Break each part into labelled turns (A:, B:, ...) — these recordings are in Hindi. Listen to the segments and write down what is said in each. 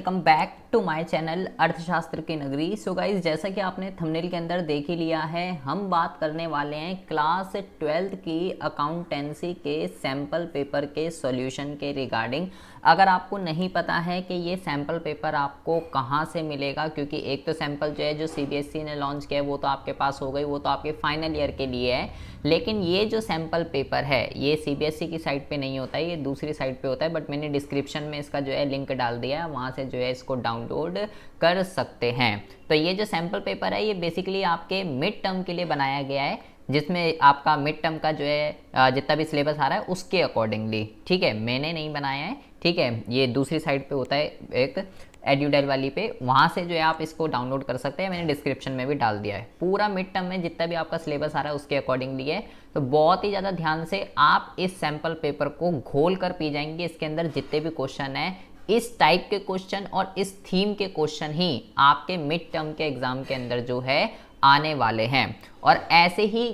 A: Welcome back to my channel अर्थशास्त्र की नगरी। सो गाइज, जैसा कि आपने थंबनेल के अंदर देख ही लिया है, हम बात करने वाले हैं क्लास 12th की अकाउंटेंसी के सैम्पल पेपर के सॉल्यूशन के रिगार्डिंग। अगर आपको नहीं पता है कि ये सैम्पल पेपर आपको कहाँ से मिलेगा, क्योंकि एक तो सैम्पल जो है जो सीबीएसई ने लॉन्च किया है वो तो आपके पास हो गई, वो तो आपके फाइनल ईयर के लिए है। लेकिन ये जो सैम्पल पेपर है ये सीबीएसई की साइट पे नहीं होता है, ये दूसरी साइट पे होता है। बट मैंने डिस्क्रिप्शन में इसका जो है लिंक डाल दिया है, वहाँ से जो है इसको डाउनलोड कर सकते हैं। तो ये जो सैम्पल पेपर है ये बेसिकली आपके मिड टर्म के लिए बनाया गया है, जिसमें आपका मिड टर्म का जो है जितना भी सिलेबस आ रहा है उसके अकॉर्डिंगली, ठीक है। मैंने नहीं बनाया है, ठीक है। ये दूसरी साइट पे होता है एक एड्यूडेल वाली पे, वहाँ से जो है आप इसको डाउनलोड कर सकते हैं। मैंने डिस्क्रिप्शन में भी डाल दिया है। पूरा मिड टर्म में जितना भी आपका सिलेबस आ रहा है उसके अकॉर्डिंगली है। तो बहुत ही ज़्यादा ध्यान से आप इस सैम्पल पेपर को घोल कर पी जाएंगे। इसके अंदर जितने भी क्वेश्चन हैं इस टाइप के क्वेश्चन और इस थीम के क्वेश्चन ही आपके मिड टर्म के एग्जाम के अंदर जो है आने वाले हैं। और ऐसे ही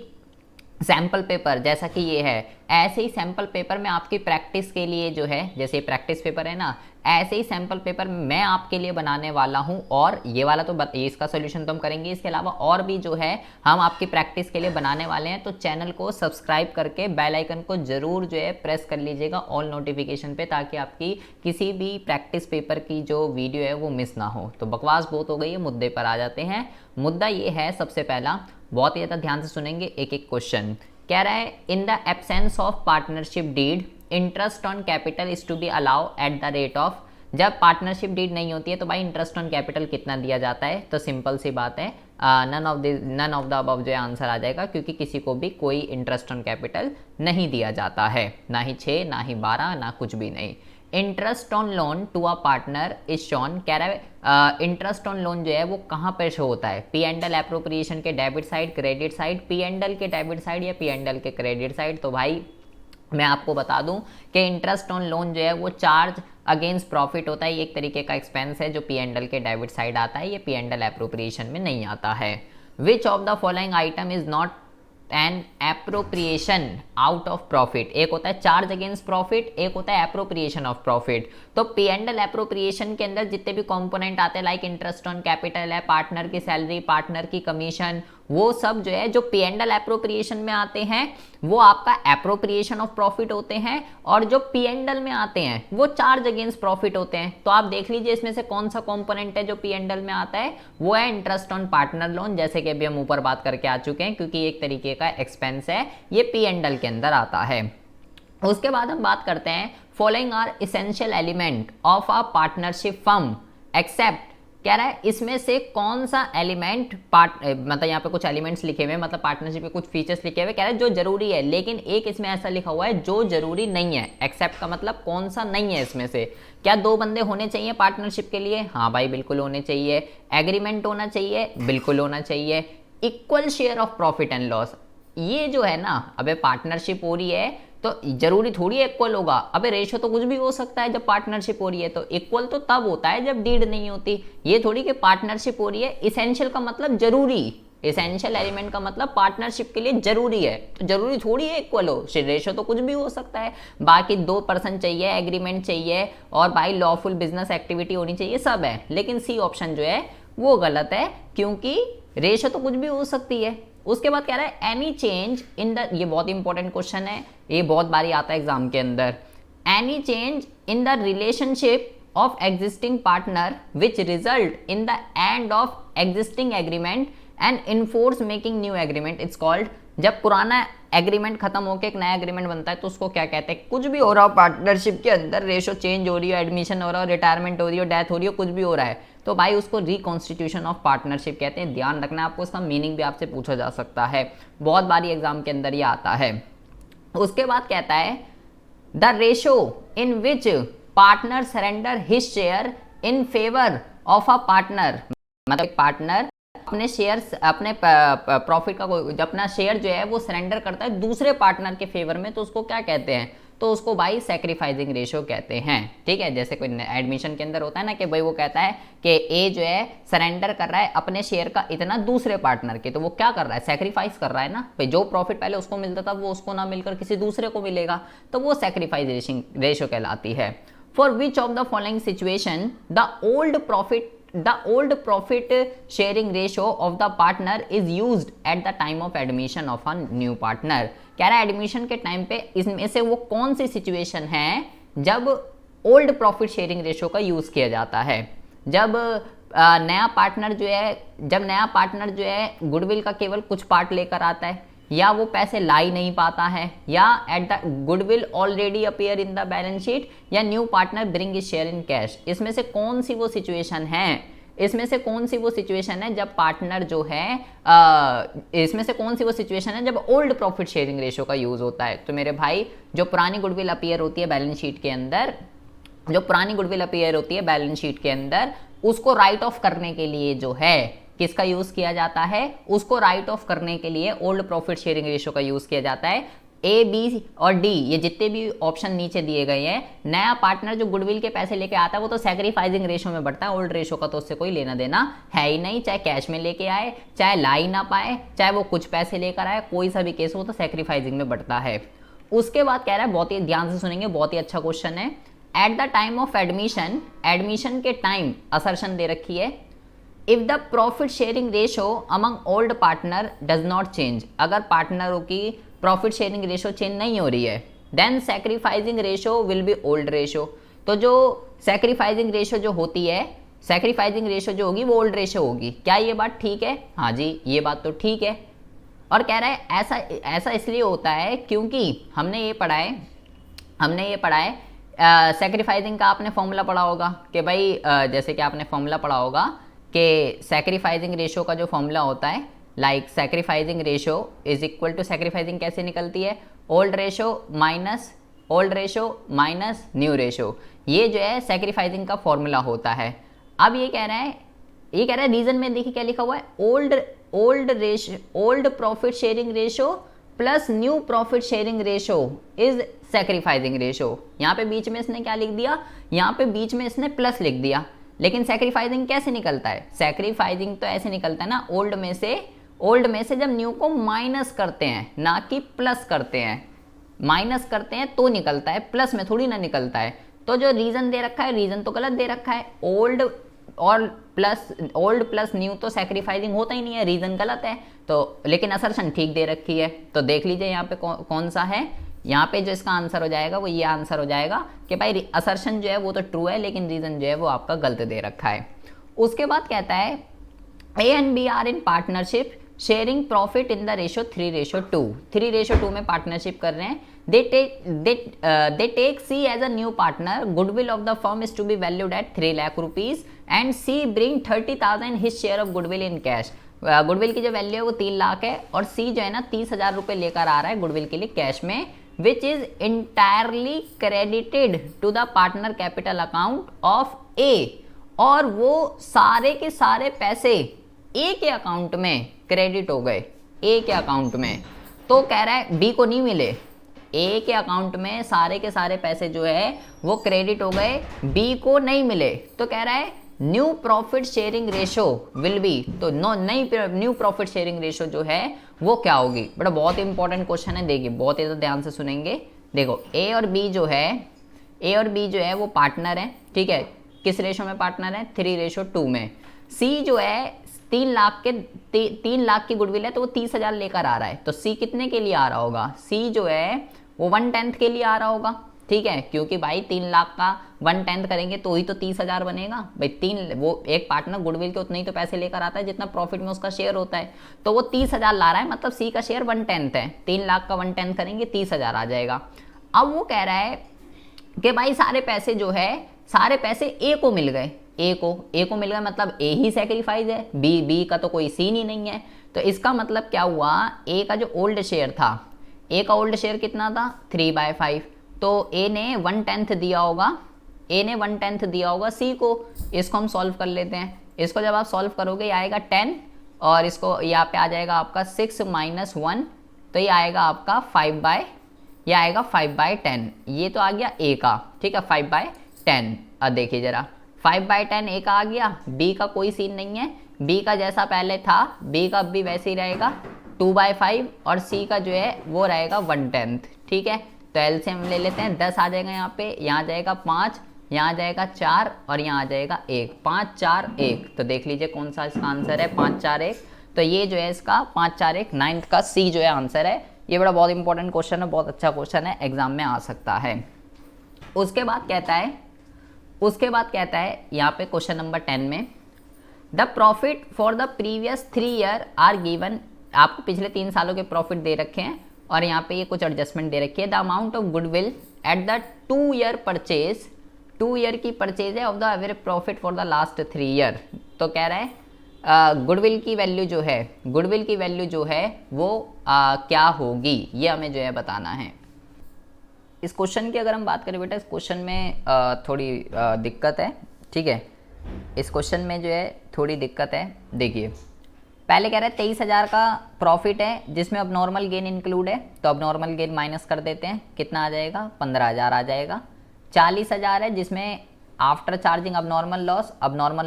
A: सैम्पल पेपर जैसा कि ये है, ऐसे ही सैम्पल पेपर में आपकी प्रैक्टिस के लिए जो है, जैसे प्रैक्टिस पेपर है ना, ऐसे ही सैम्पल पेपर मैं आपके लिए बनाने वाला हूं। और ये वाला तो इसका सोल्यूशन तो हम करेंगे, इसके अलावा और भी जो है हम आपकी प्रैक्टिस के लिए बनाने वाले हैं। तो चैनल को सब्सक्राइब करके बेल आइकन को जरूर जो है प्रेस कर लीजिएगा ऑल नोटिफिकेशन पे, ताकि आपकी किसी भी प्रैक्टिस पेपर की जो वीडियो है वो मिस ना हो। तो बकवास बहुत हो गई है, मुद्दे पर आ जाते हैं। मुद्दा ये है, सबसे पहला बहुत ही ज़्यादा ध्यान से सुनेंगे, एक एक क्वेश्चन कह रहा है, in the absence of partnership deed interest on capital is to be allow at the rate of. जब पार्टनरशिप डीड नहीं होती है तो भाई इंटरेस्ट ऑन कैपिटल कितना दिया जाता है? तो सिंपल सी बात है, नन ऑफ द अबव जो है आंसर आ जाएगा, क्योंकि किसी को भी कोई इंटरेस्ट ऑन कैपिटल नहीं दिया जाता है, ना ही 6, ना ही 12, ना कुछ भी नहीं। Interest on loan to a partner is shown, कह रहा है इंटरेस्ट ऑन लोन जो है वो कहाँ पर शो होता है? पी एंड एल एप्रोप्रिएशन के debit side, credit side, P and L के डेबिट साइड या पी एंड एल के क्रेडिट साइड? तो भाई मैं आपको बता दूं कि इंटरेस्ट ऑन लोन जो है वो चार्ज अगेंस्ट प्रॉफिट होता है। ये एक तरीके का एक्सपेंस है जो पी एंड एल के डेबिट साइड आता है, ये पी एंड एल एप्रोप्रिएशन में नहीं आता है। विच of the following item is not an appropriation out of profit? एक होता है चार्ज अगेंस्ट प्रॉफिट, एक होता है एप्रोप्रिएशन ऑफ प्रॉफिट। तो पी एंड एल एप्रोप्रिएशन के अंदर जितने भी कंपोनेंट आते हैं, लाइक इंटरेस्ट ऑन कैपिटल है, पार्टनर की सैलरी, पार्टनर की कमीशन, वो सब जो है जो पी एंड एल एप्रोप्रिएशन में आते हैं वो आपका एप्रोप्रिएशन ऑफ प्रॉफिट होते हैं, और जो पी एंड एल में आते हैं वो चार्ज अगेंस्ट प्रॉफिट होते हैं। तो आप देख लीजिए इसमें से कौन सा कंपोनेंट है जो पी एंड एल में आता है, वो है इंटरेस्ट ऑन पार्टनर लोन, जैसे कि अभी हम ऊपर बात करके आ चुके हैं, क्योंकि एक तरीके का एक्सपेंस है, ये पी एंड एल के अंदर आता है। उसके बाद हम बात करते हैं, following are essential element of a partnership firm except, कह रहा है इसमें से कौन सा एलिमेंट मतलब यहाँ पे कुछ एलिमेंट्स लिखे हुए, मतलब पार्टनरशिप के कुछ फीचर्स लिखे हुए, कह रहा है जो जरूरी है, लेकिन एक इसमें ऐसा लिखा हुआ है जो जरूरी नहीं है। एक्सेप्ट का मतलब कौन सा नहीं है इसमें से? क्या 2 बंदे होने चाहिए पार्टनरशिप के लिए? हाँ भाई बिल्कुल होने चाहिए। एग्रीमेंट होना चाहिए? बिल्कुल होना चाहिए। Equal share of profit and loss, ये जो है ना, अबे पार्टनरशिप हो रही है तो जरूरी थोड़ी इक्वल होगा। अबे रेशो तो कुछ भी हो सकता है जब पार्टनरशिप हो रही है, तो इक्वल तो तब होता है जब डीड नहीं होती। ये थोड़ी कि पार्टनरशिप हो रही है, इसेंशियल का मतलब जरूरी, इसेंशियल एलिमेंट का मतलब पार्टनरशिप के लिए जरूरी है, तो जरूरी थोड़ी है इक्वल हो। रेशो तो कुछ भी हो सकता है। बाकी 2 पर्सन चाहिए, एग्रीमेंट चाहिए, और भाई लॉफुल बिजनेस एक्टिविटी होनी चाहिए, सब है। लेकिन सी ऑप्शन जो है वो गलत है, क्योंकि रेशो तो कुछ भी हो सकती है। उसके बाद कह रहा है एनी चेंज इन द, ये बहुत इंपॉर्टेंट क्वेश्चन है, ये बहुत बारी आता है एग्जाम के अंदर। Any change in the relationship of existing partner which result in the end of existing agreement and enforce making new agreement it's called. जब पुराना एग्रीमेंट खत्म होकर एक नया एग्रीमेंट बनता है तो उसको क्या कहते हैं? कुछ भी हो रहा हो पार्टनरशिप के अंदर, रेशो चेंज हो रही हो, एडमिशन हो रहा हो, रिटायरमेंट हो रही हो, डेथ हो रही हो, कुछ भी हो रहा है, तो भाई उसको रिकॉन्स्टिट्यूशन ऑफ पार्टनरशिप कहते हैं। ध्यान रखना आपको, इसका मीनिंग भी आपसे पूछा जा सकता है, बहुत बारी एग्जाम के अंदर ये आता है। उसके बाद कहता है the ratio in which partner surrender his share in favour of a partner, मतलब एक पार्टनर अपने शेयर्स, अपने प्रॉफिट का अपना शेयर जो है वो सरेंडर करता है दूसरे पार्टनर के फेवर में, तो उसको क्या कहते हैं? तो उसको भाई सैक्रिफाइसिंग रेशियो कहते हैं, ठीक है। जैसे कोई एडमिशन के अंदर होता है ना कि भाई वो कहता है कि ए जो है सरेंडर कर रहा है अपने शेयर का इतना दूसरे पार्टनर के, तो वो क्या कर रहा है? सैक्रिफाइस कर रहा है ना भाई। जो प्रॉफिट पहले उसको मिलता था वो उसको ना मिलकर किसी दूसरे को मिलेगा, तो वो सैक्रिफाइस रेशियो कहलाती है। For which of the following situation the old profit sharing ratio of the partner is used at the time of admission of a new partner. कह रहा है एडमिशन के टाइम पे इसमें से वो कौन सी सिचुएशन है जब ओल्ड प्रॉफिट शेयरिंग रेशो का यूज किया जाता है। जब नया पार्टनर जो है गुडविल का केवल कुछ पार्ट लेकर आता है, या वो पैसे ला ही नहीं पाता है, या at the goodwill already appear in the balance sheet, या new partner bring is share in cash. इसमें से कौन सी वो सिचुएशन है जब पार्टनर जो है इसमें से कौन सी वो सिचुएशन है जब ओल्ड प्रॉफिट शेयरिंग रेशो का यूज होता है। तो मेरे भाई जो पुरानी गुडविल अपीयर होती है बैलेंस शीट के अंदर, उसको राइट ऑफ करने के लिए जो है किसका यूज किया जाता है, उसको राइट ऑफ करने के लिए ओल्ड प्रॉफिट शेयरिंग रेशो का यूज किया जाता है। ए, बी और डी ये जितने भी ऑप्शन नीचे दिए गए हैं, नया पार्टनर जो गुडविल के पैसे लेके आता है वो तो सैक्रिफाइसिंग रेशो में बढ़ता है, ओल्ड रेशो का तो उससे कोई लेना देना है ही नहीं। चाहे कैश में लेके आए, चाहे ला ही ना पाए, चाहे वो कुछ पैसे लेकर आए, कोई सा भी केस हो तो सैक्रिफाइसिंग में बढ़ता है। उसके बाद कह रहा है, बहुत ही ध्यान से सुनेंगे, बहुत ही अच्छा क्वेश्चन है। At the time of admission के टाइम असर्शन दे रखी है, if the profit sharing ratio among old partner does not change, अगर पार्टनरों की प्रॉफिट शेयरिंग रेशो चेंज नहीं हो रही है, then sacrificing ratio will be old ratio. तो जो सैक्रिफाइसिंग रेशो जो होती है, सैक्रिफाइसिंग रेशो जो होगी वो ओल्ड रेशो होगी। क्या ये बात ठीक है? हाँ जी, ये बात तो ठीक है। और कह रहा है ऐसा इसलिए होता है क्योंकि हमने ये पढ़ा है सैक्रिफाइसिंग का आपने फॉर्मूला पढ़ा होगा कि भाई जैसे कि आपने फॉर्मूला पढ़ा होगा कि सैक्रिफाइसिंग रेशो का जो फॉर्मूला होता है, like sacrificing ratio is equal to, sacrificing कैसे निकलती है, old ratio minus new ratio. ये जो है सैक्रिफाइसिंग का फॉर्मूला होता है। अब ये कह रहा है रीजन में देखिए क्या लिखा हुआ है, old profit sharing ratio plus new profit sharing ratio is sacrificing ratio. यहाँ पे बीच में इसने क्या लिख दिया, यहाँ पे बीच में इसने प्लस लिख दिया। लेकिन सैक्रिफाइसिंग कैसे निकलता है, सैक्रिफाइसिंग तो ऐसे निकलता है ना, ओल्ड में से जब न्यू को माइनस करते हैं, ना कि प्लस करते हैं, माइनस करते हैं तो निकलता है, प्लस में थोड़ी ना निकलता है। तो जो रीजन दे रखा है, रीजन तो गलत दे रखा है, ओल्ड प्लस न्यू तो सैक्रिफाइसिंग होता ही नहीं है, रीजन गलत है। तो लेकिन असर्शन ठीक दे रखी है। तो देख लीजिए यहाँ पे कौन सा है, यहाँ पे जो इसका आंसर हो जाएगा वो ये आंसर हो जाएगा कि भाई असर्शन जो है वो तो ट्रू है, लेकिन रीजन जो है वो आपका गलत दे रखा है। उसके बाद कहता है A and B are in partnership sharing profit in the ratio 3:2। 3:2 में पार्टनरशिप कर रहे हैं। they take C as a new partner. Goodwill of the firm is to be valued at 3 lakh rupees and C bring 30,000 his share of goodwill in cash. Goodwill की जो वैल्यू है वो 3 लाख है और सी जो है ना 30,000 रुपये लेकर आ रहा है गुडविल के लिए कैश में, which is entirely credited to the partner capital account of A. और वो सारे के सारे पैसे ए के अकाउंट में क्रेडिट हो गए, ए के अकाउंट में। तो कह रहा है बी को नहीं मिले, ए के अकाउंट में सारे के सारे पैसे जो है वो क्रेडिट हो गए, बी को नहीं मिले। तो कह रहा है new profit sharing ratio will B, तो न्यू प्रॉफिट शेयरिंग रेशो जो है वो क्या होगी। बड़ा बहुत इंपॉर्टेंट क्वेश्चन है, देखिए बहुत ही ध्यान से सुनेंगे। देखो ए और बी जो है वो पार्टनर है, ठीक है। किस रेशो में पार्टनर है, 3:2 में। सी जो है 3 लाख की गुडविल है तो वो 30,000 लेकर आ रहा है। तो सी कितने के लिए आ रहा होगा, सी जो है वो 1/10 के लिए आ रहा होगा, ठीक है। क्योंकि भाई 3 लाख का 1/10 करेंगे तो ही तो 30,000 बनेगा भाई। वो एक पार्टनर गुडविल के उतने ही तो पैसे लेकर आता है जितना प्रॉफिट में उसका शेयर होता है। तो वो 30,000 ला रहा है, मतलब सी का शेयर 1/10 है। 3 लाख का 1/10 करेंगे 30,000 आ जाएगा। अब वो कह रहा है कि भाई सारे पैसे ए को मिल गए, ए को मिल गए, मतलब ए ही सैक्रिफाइस है, बी का तो कोई सीन ही नहीं है। तो इसका मतलब क्या हुआ, ए का जो ओल्ड शेयर था, ए का ओल्ड शेयर कितना था 3/5, तो ए ने 1/10 दिया होगा सी को। इसको हम सॉल्व कर लेते हैं। इसको जब आप सॉल्व करोगे ये आएगा 10 और इसको यहाँ पे आ जाएगा आपका 6 - 1, तो ये आएगा आपका 5/10। ये तो आ गया ए का, ठीक है, 5/10। अब देखिए जरा 5/10 ए का आ गया, बी का कोई सीन नहीं है, बी का जैसा पहले था बी का अब भी वैसे ही रहेगा 2/5 और सी का जो है वो रहेगा 1/10, ठीक है। तो एलसीएम ले लेते हैं, 10 आ जाएगा यहाँ पे, यहाँ जाएगा 5 यहाँ आ जाएगा 4 और यहाँ आ जाएगा 1, 5 4 1। तो देख लीजिए कौन सा इसका आंसर है, 5 4 1। तो ये जो है इसका 5 4 1 9th का सी जो है आंसर है। ये बड़ा बहुत इंपॉर्टेंट क्वेश्चन है, बहुत अच्छा क्वेश्चन है, एग्जाम में आ सकता है। उसके बाद कहता है यहाँ पे क्वेश्चन नंबर 10 में, the profit for the previous 3 year are given. आपको पिछले 3 सालों के प्रॉफिट दे रखे हैं और यहाँ पे ये कुछ एडजस्टमेंट दे रखी है। The amount of goodwill at the 2 year purchase, 2 year की परचेज है of the average profit for the last 3 year. तो कह रहा है गुडविल की वैल्यू जो है वो क्या होगी, ये हमें जो है बताना है। इस क्वेश्चन की अगर हम बात करें बेटा, इस क्वेश्चन में थोड़ी दिक्कत है, ठीक है। इस क्वेश्चन में जो है थोड़ी दिक्कत है। देखिए पहले कह रहे हैं 23,000 का प्रॉफिट है जिसमें अब नॉर्मल गेन इंक्लूड है, तो अब नॉर्मल गेन माइनस कर देते हैं, कितना आ जाएगा, 15,000 आ जाएगा। 40,000 है जिसमें आफ्टर चार्जिंग अब नॉर्मल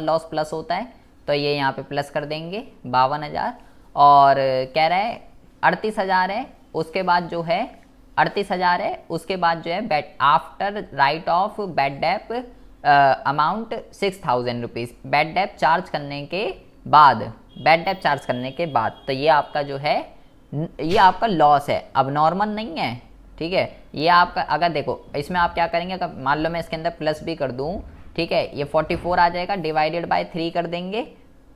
A: लॉस प्लस होता है, तो ये यहाँ पे प्लस कर देंगे 52,000। और कह रहा है 38,000 है, उसके बाद जो है 38,000 है, उसके बाद जो है bet after write off bad debt amount 6,000 rupees, bad debt charge करने के बाद, तो ये आपका जो है ये आपका लॉस है, अब नॉर्मल नहीं है, ठीक है। ये आपका अगर देखो इसमें आप क्या करेंगे, अगर मान लो मैं इसके अंदर प्लस भी कर दूं, ठीक है, ये 44 आ जाएगा, डिवाइडेड बाय 3 कर देंगे,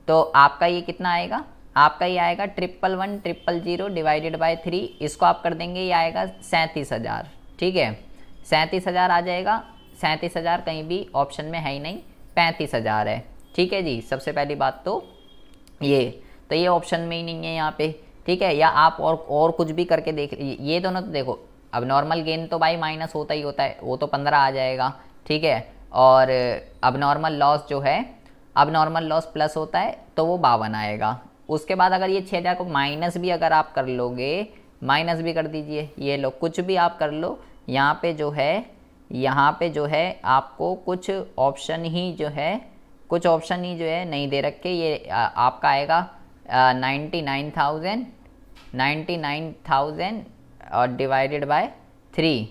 A: तो आपका ये कितना आएगा, आपका ये आएगा 111,000 डिवाइडेड बाय 3, इसको आप कर देंगे, ये आएगा 37,000, ठीक है, 37,000 आ जाएगा। 37,000 कहीं भी ऑप्शन में है ही नहीं, 35,000 है, ठीक है जी। सबसे पहली बात तो ये ऑप्शन में ही नहीं है यहाँ पे, ठीक है। या आप और कुछ भी करके देख, ये दोनों तो देखो, अब नॉर्मल गेन तो भाई माइनस होता ही होता है, वो तो 15 आ जाएगा, ठीक है। और अब नॉर्मल लॉस जो है, अब नॉर्मल लॉस प्लस होता है तो वो 52 आएगा। उसके बाद अगर ये 6,000 को माइनस भी अगर आप कर लोगे, माइनस भी कर दीजिए, ये लो कुछ भी आप कर लो, यहाँ पे जो है आपको कुछ ऑप्शन ही जो है नहीं दे रखे, ये आपका आएगा 99,000 और डिवाइडेड बाय 3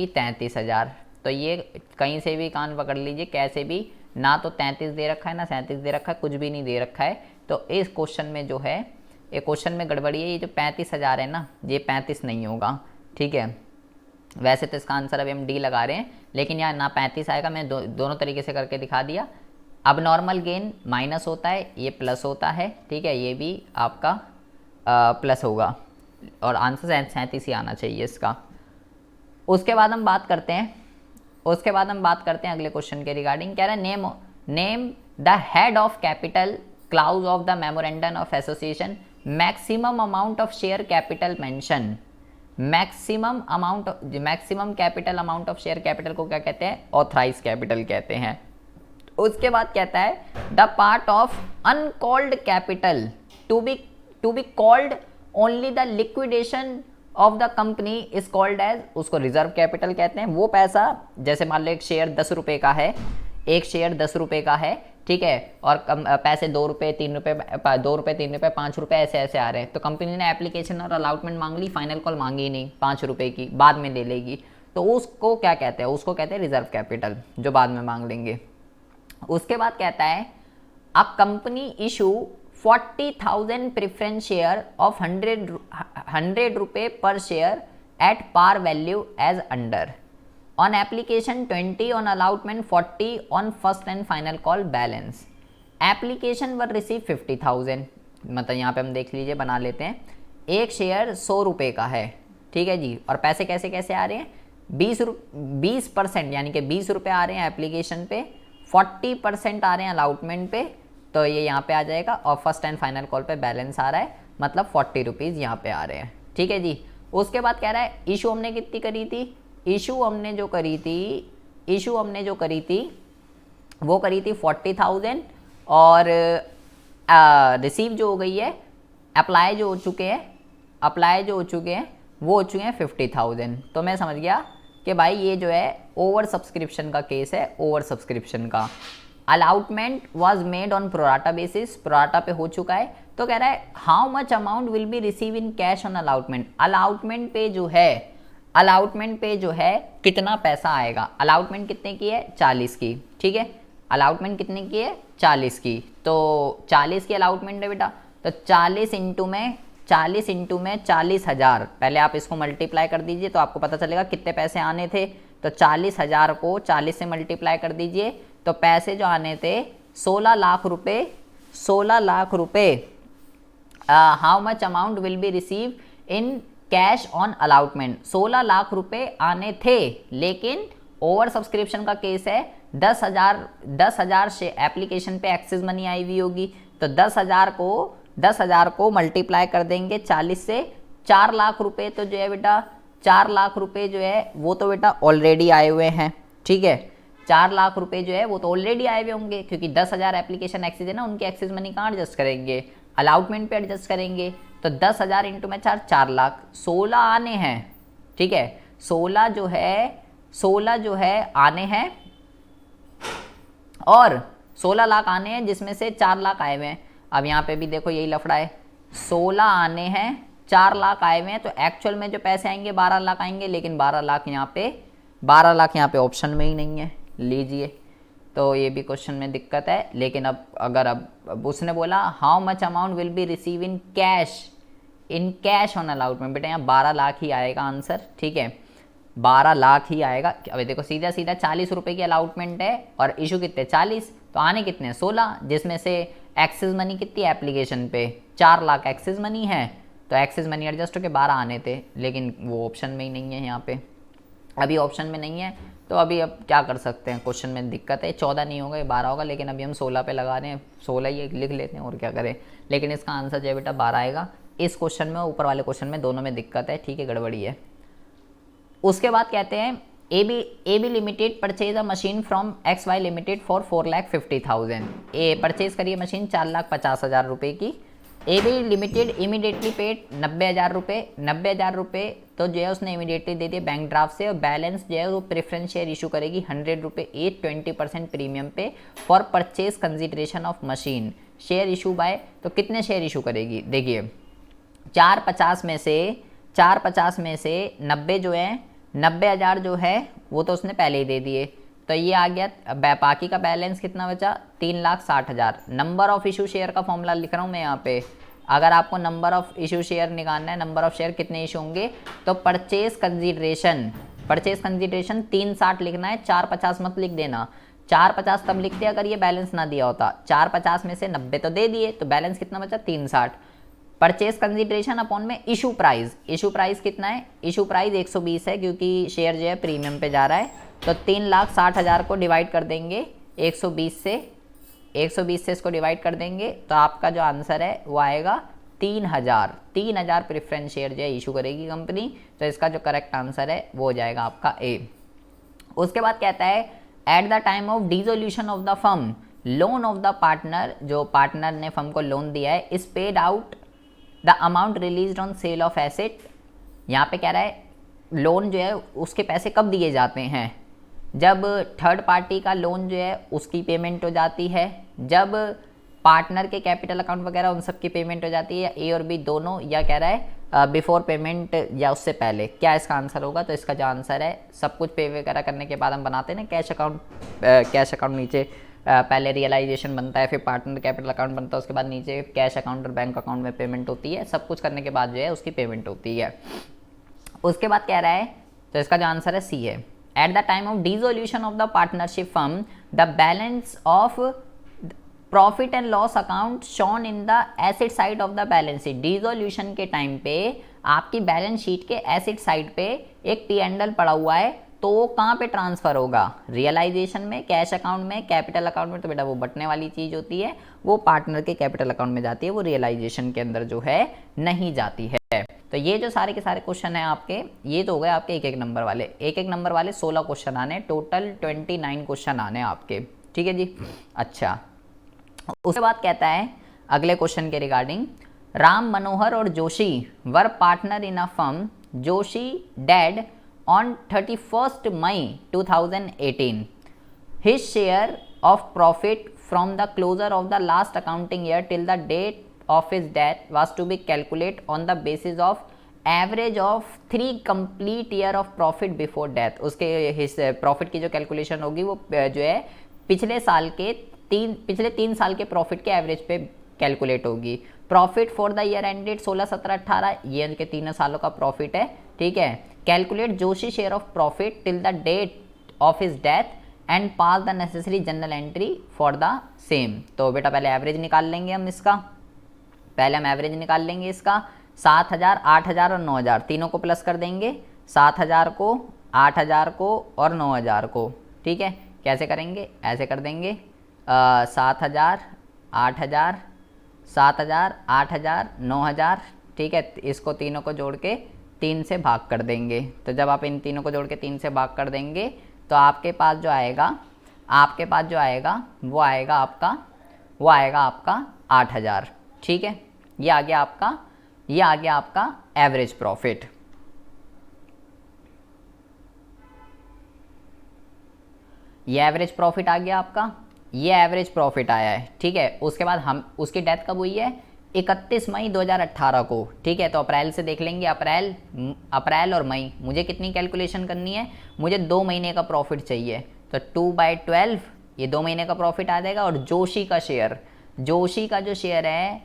A: 33,000। तो ये कहीं से भी कान पकड़ लीजिए, कैसे भी, ना तो 33 दे रखा है ना 37 दे रखा है, कुछ भी नहीं दे रखा है। तो इस क्वेश्चन में जो है, एक क्वेश्चन में गड़बड़ी है, ये जो 35,000 है ना, ये 35 नहीं होगा, ठीक है। वैसे तो इसका आंसर अभी हम डी लगा रहे हैं, लेकिन यहाँ ना 35 आएगा, मैं दोनों तरीके से करके दिखा दिया। अब नॉर्मल गेन माइनस होता है, ये प्लस होता है, ठीक है, ये भी आपका प्लस होगा और आंसर 37 ही आना चाहिए इसका। उसके बाद हम बात करते हैं अगले क्वेश्चन के रिगार्डिंग। कह रहा है name the head of capital clause of the memorandum of association, maximum amount of share capital mention. Maximum capital amount of share capital को क्या कहते हैं, ऑथराइज कैपिटल कहते हैं। उसके बाद कहता है the part of uncalled capital to be called only the liquidation of the company is called as, उसको रिजर्व कैपिटल कहते हैं। वो पैसा, जैसे मान लो एक शेयर 10 रुपये का है, ठीक है, और पैसे 2 रुपये 3 रुपये 5 रुपये ऐसे आ रहे हैं, तो कंपनी ने एप्लीकेशन और अलाउटमेंट मांग ली, फाइनल कॉल मांगी नहीं 5 रुपये की, बाद में ले लेगी, तो उसको क्या कहते हैं, उसको कहते हैं रिजर्व कैपिटल, जो बाद में मांग लेंगे। उसके बाद कहता है a company issue 40,000 preference share of 100 रुपये per share at par value as under, on application 20, on allotment 40, on first and final call balance. Application were receive 50,000, मतलब यहाँ पे हम देख लीजिए, बना लेते हैं, एक शेयर 100 रुपये का है, ठीक है जी, और पैसे कैसे आ रहे हैं, 20% यानी कि 20 रुपये आ रहे हैं एप्लीकेशन पे, 40% आ रहे हैं अलाउटमेंट पे, तो ये यहाँ पे आ जाएगा, और फर्स्ट एंड फाइनल कॉल पे बैलेंस आ रहा है, मतलब 40 रुपीज़ यहाँ पे आ रहे हैं, ठीक है जी। उसके बाद कह रहा है इशू हमने कितनी करी थी, इशू हमने जो करी थी वो करी थी 40,000, और रिसीव जो हो गई है, अप्लाई जो हो चुके हैं वो हो चुके हैं 50,000। तो मैं समझ गया कि भाई ये जो है ओवर सब्सक्रिप्शन का केस है, ओवर सब्सक्रिप्शन का। Allotment was made on pro rata basis, pro rata पे हो चुका है। तो कह रहा है how much amount will B receive in cash on allotment, allotment पे जो है अलाउटमेंट पे जो है कितना पैसा आएगा। अलाउटमेंट कितने की है, 40 की, ठीक है। अलाउटमेंट कितने की है, 40 की। तो 40 की अलाउटमेंट है बेटा, तो 40 इंटू में 40,000। पहले आप इसको मल्टीप्लाई कर दीजिए तो आपको पता चलेगा कितने पैसे आने थे। तो 40,000 को 40 से मल्टीप्लाई कर दीजिए तो पैसे जो आने थे 16 लाख रुपए। 16 लाख रुपए how much amount will B receive in cash on allotment. 16 lakh रुपए आने थे, लेकिन ओवर सब्सक्रिप्शन का केस है। 10,000 से एप्लीकेशन पे एक्सेस मनी आई हुई होगी, तो 10,000 को मल्टीप्लाई कर देंगे 40 से। 4 लाख रुपए तो जो है बेटा, 4 लाख रुपए जो है वो तो बेटा ऑलरेडी आए हुए हैं, ठीक है। 4 लाख रुपए जो है वो तो ऑलरेडी आए हुए होंगे, क्योंकि 10,000 एप्लीकेशन एक्सेस है ना, उनकी एक्सेस मनी कहाँ एडजस्ट करेंगे, अलाउटमेंट पे एडजस्ट करेंगे। तो 10,000 इंटू में 4 लाख। 16 आने हैं, ठीक है। 16 जो है आने हैं, और 16 लाख आने हैं जिसमें से 4 लाख आए हुए हैं। अब यहाँ पे भी देखो यही लफड़ा है, 16 आने हैं, 4 लाख आए हुए हैं, तो एक्चुअल में जो पैसे आएंगे 12 लाख आएंगे, लेकिन 12 लाख यहाँ पे ऑप्शन में ही नहीं है। लीजिए, तो ये भी क्वेश्चन में दिक्कत है। लेकिन अब उसने बोला how much amount will B receive in cash on allotment. बेटा यहाँ 12 लाख ही आएगा आंसर, ठीक है, 12 लाख ही आएगा। अभी देखो सीधा 40 रुपए की अलाउटमेंट है और इशू कितने 40, तो आने कितने 16, जिसमें से एक्सेस मनी कितनी है एप्लीकेशन पे 4 लाख एक्सेस मनी है, तो एक्सेस मनी एडजस्ट होकर 12 आने थे, लेकिन वो ऑप्शन में ही नहीं है। यहाँ पे अभी ऑप्शन में नहीं है, तो अभी अब क्या कर सकते हैं, क्वेश्चन में दिक्कत है। 14 नहीं होगा, 12 होगा, लेकिन अभी हम 16 पे लगा रहे हैं, 16 ही लिख लेते हैं और क्या करें। लेकिन इसका आंसर जो है बेटा 12 आएगा। इस क्वेश्चन में, ऊपर वाले क्वेश्चन में, दोनों में दिक्कत है, ठीक है, गड़बड़ी है। उसके बाद कहते हैं A B limited purchase a machine from X Y limited for 4,50,000। A purchase करिए मशीन 4,50,000 रुपये की। A B limited immediately paid 90,000 रुपये। 90,000 रुपये तो जो है उसने इमीडिएटली दे दिए बैंक ड्राफ्ट से, और बैलेंस जो है वो प्रेफरेंस शेयर इशू करेगी 100 रुपये एट 20% प्रीमियम पे for purchase consideration of machine. Share issue bye, तो कितने शेयर इशू करेगी, देखिए 450 में से 90 जो है 90,000 जो है वो तो उसने पहले ही दे दिए, तो ये आ गया। बाकी का बैलेंस कितना बचा, 3,60,000। नंबर ऑफ इशू शेयर का फॉर्मूला लिख रहा हूँ मैं यहाँ पे। अगर आपको नंबर ऑफ इशू शेयर निकालना है, नंबर ऑफ शेयर कितने इशू होंगे, तो परचेज कंसिडरेशन 360 लिखना है, 450 मत लिख देना। 450 तब लिखते अगर ये बैलेंस ना दिया होता। 450 में से 90 तो दे दिए, तो बैलेंस कितना बचा 360। परचेज कंसिडरेशन अपॉन में इशू प्राइस कितना है, इशू प्राइस 120 है, क्योंकि शेयर जो है प्रीमियम पे जा रहा है। तो 3,60,000 को डिवाइड कर देंगे 120 से इसको डिवाइड कर देंगे, तो आपका जो आंसर है वो आएगा 3,000 प्रेफरेंस शेयर जो है इशू करेगी कंपनी। तो इसका जो करेक्ट आंसर है वो हो जाएगा आपका ए। उसके बाद कहता है at the time of dissolution of the firm loan of the partner, जो पार्टनर ने फर्म को लोन दिया है, is paid out the amount release on sale of asset. यहाँ पे कह रहा है लोन जो है उसके पैसे कब दिए जाते हैं, जब थर्ड पार्टी का लोन जो है उसकी पेमेंट हो जाती है, जब पार्टनर के कैपिटल अकाउंट वगैरह उन सब की पेमेंट हो जाती है, ए और बी दोनों, या कह रहा है बिफोर पेमेंट या उससे पहले। क्या इसका आंसर होगा, तो इसका जो आंसर है सब कुछ पे वगैरह करने के बाद हम बनाते हैं ना कैश अकाउंट नीचे पहले रियलाइजेशन बनता है, फिर पार्टनर कैपिटल अकाउंट बनता है, उसके बाद नीचे कैश अकाउंट और बैंक अकाउंट में पेमेंट होती है। सब कुछ करने के बाद जो है उसकी पेमेंट होती है। उसके बाद कह रहा है, तो इसका जो आंसर है सी है। At the time of dissolution of the partnership firm the balance of profit and loss account shown in the asset side of the balance sheet. Dissolution के टाइम पे आपकी बैलेंस शीट के एसेट साइड पे एक P&L पड़ा हुआ है, तो वो कहाँ पे ट्रांसफर होगा, रियलाइजेशन में, कैश अकाउंट में, कैपिटल अकाउंट में। तो बेटा वो बटने वाली चीज होती है, वो पार्टनर के कैपिटल अकाउंट में जाती है, वो रियलाइजेशन के अंदर जो है नहीं जाती है। तो ये जो सारे के सारे क्वेश्चन है आपके, ये तो हो गए आपके एक एक नंबर वाले 16 क्वेश्चन आने, टोटल 29 क्वेश्चन आने आपके, ठीक है जी। अच्छा, उसके बाद कहता है अगले क्वेश्चन के रिगार्डिंग, राम मनोहर और Joshi were partner in a firm, Joshi dead on 31st May 2018. His share of profit from the closure of the last accounting year till the date of his death was to be calculated on the basis of average of 3 complete year of profit before death, उसके प्रॉफिट की जो कैलकुलेशन होगी वो जो है पिछले 3 साल के प्रॉफिट के एवरेज पे कैलकुलेट होगी। Profit for the year ended 16, 17, 18, ये इनके 3 सालों का प्रॉफिट है, ठीक है। Calculate Joshi share of profit till the date of his death and pass the necessary journal entry for the same. तो बेटा पहले एवरेज निकाल लेंगे हम इसका, पहले हम एवरेज निकाल लेंगे इसका। 7,000, 8,000 और 9,000 तीनों को प्लस कर देंगे, 7,000 को, 8,000 को और 9,000 को, ठीक है। कैसे करेंगे, ऐसे कर देंगे 7,000, 8,000, 7,000, 8,000, 9,000, ठीक है। इसको तीनों को जोड़ के 3 से भाग कर देंगे। तो जब आप इन तीनों को जोड़ के 3 से भाग कर देंगे तो आपके पास जो आएगा वो आएगा आपका 8,000, ठीक है। ये आ गया आपका एवरेज प्रॉफिट। ये एवरेज प्रॉफिट आ गया आपका, ये एवरेज प्रॉफिट आया है, ठीक है। उसके बाद हम उसकी डेथ कब हुई है, 31 मई 2018 को, ठीक है। तो अप्रैल से देख लेंगे, अप्रैल और मई, मुझे कितनी कैलकुलेशन करनी है, मुझे 2 महीने का प्रॉफिट चाहिए। तो 2/12 ये 2 महीने का प्रॉफिट आ जाएगा। और जोशी का जो शेयर है,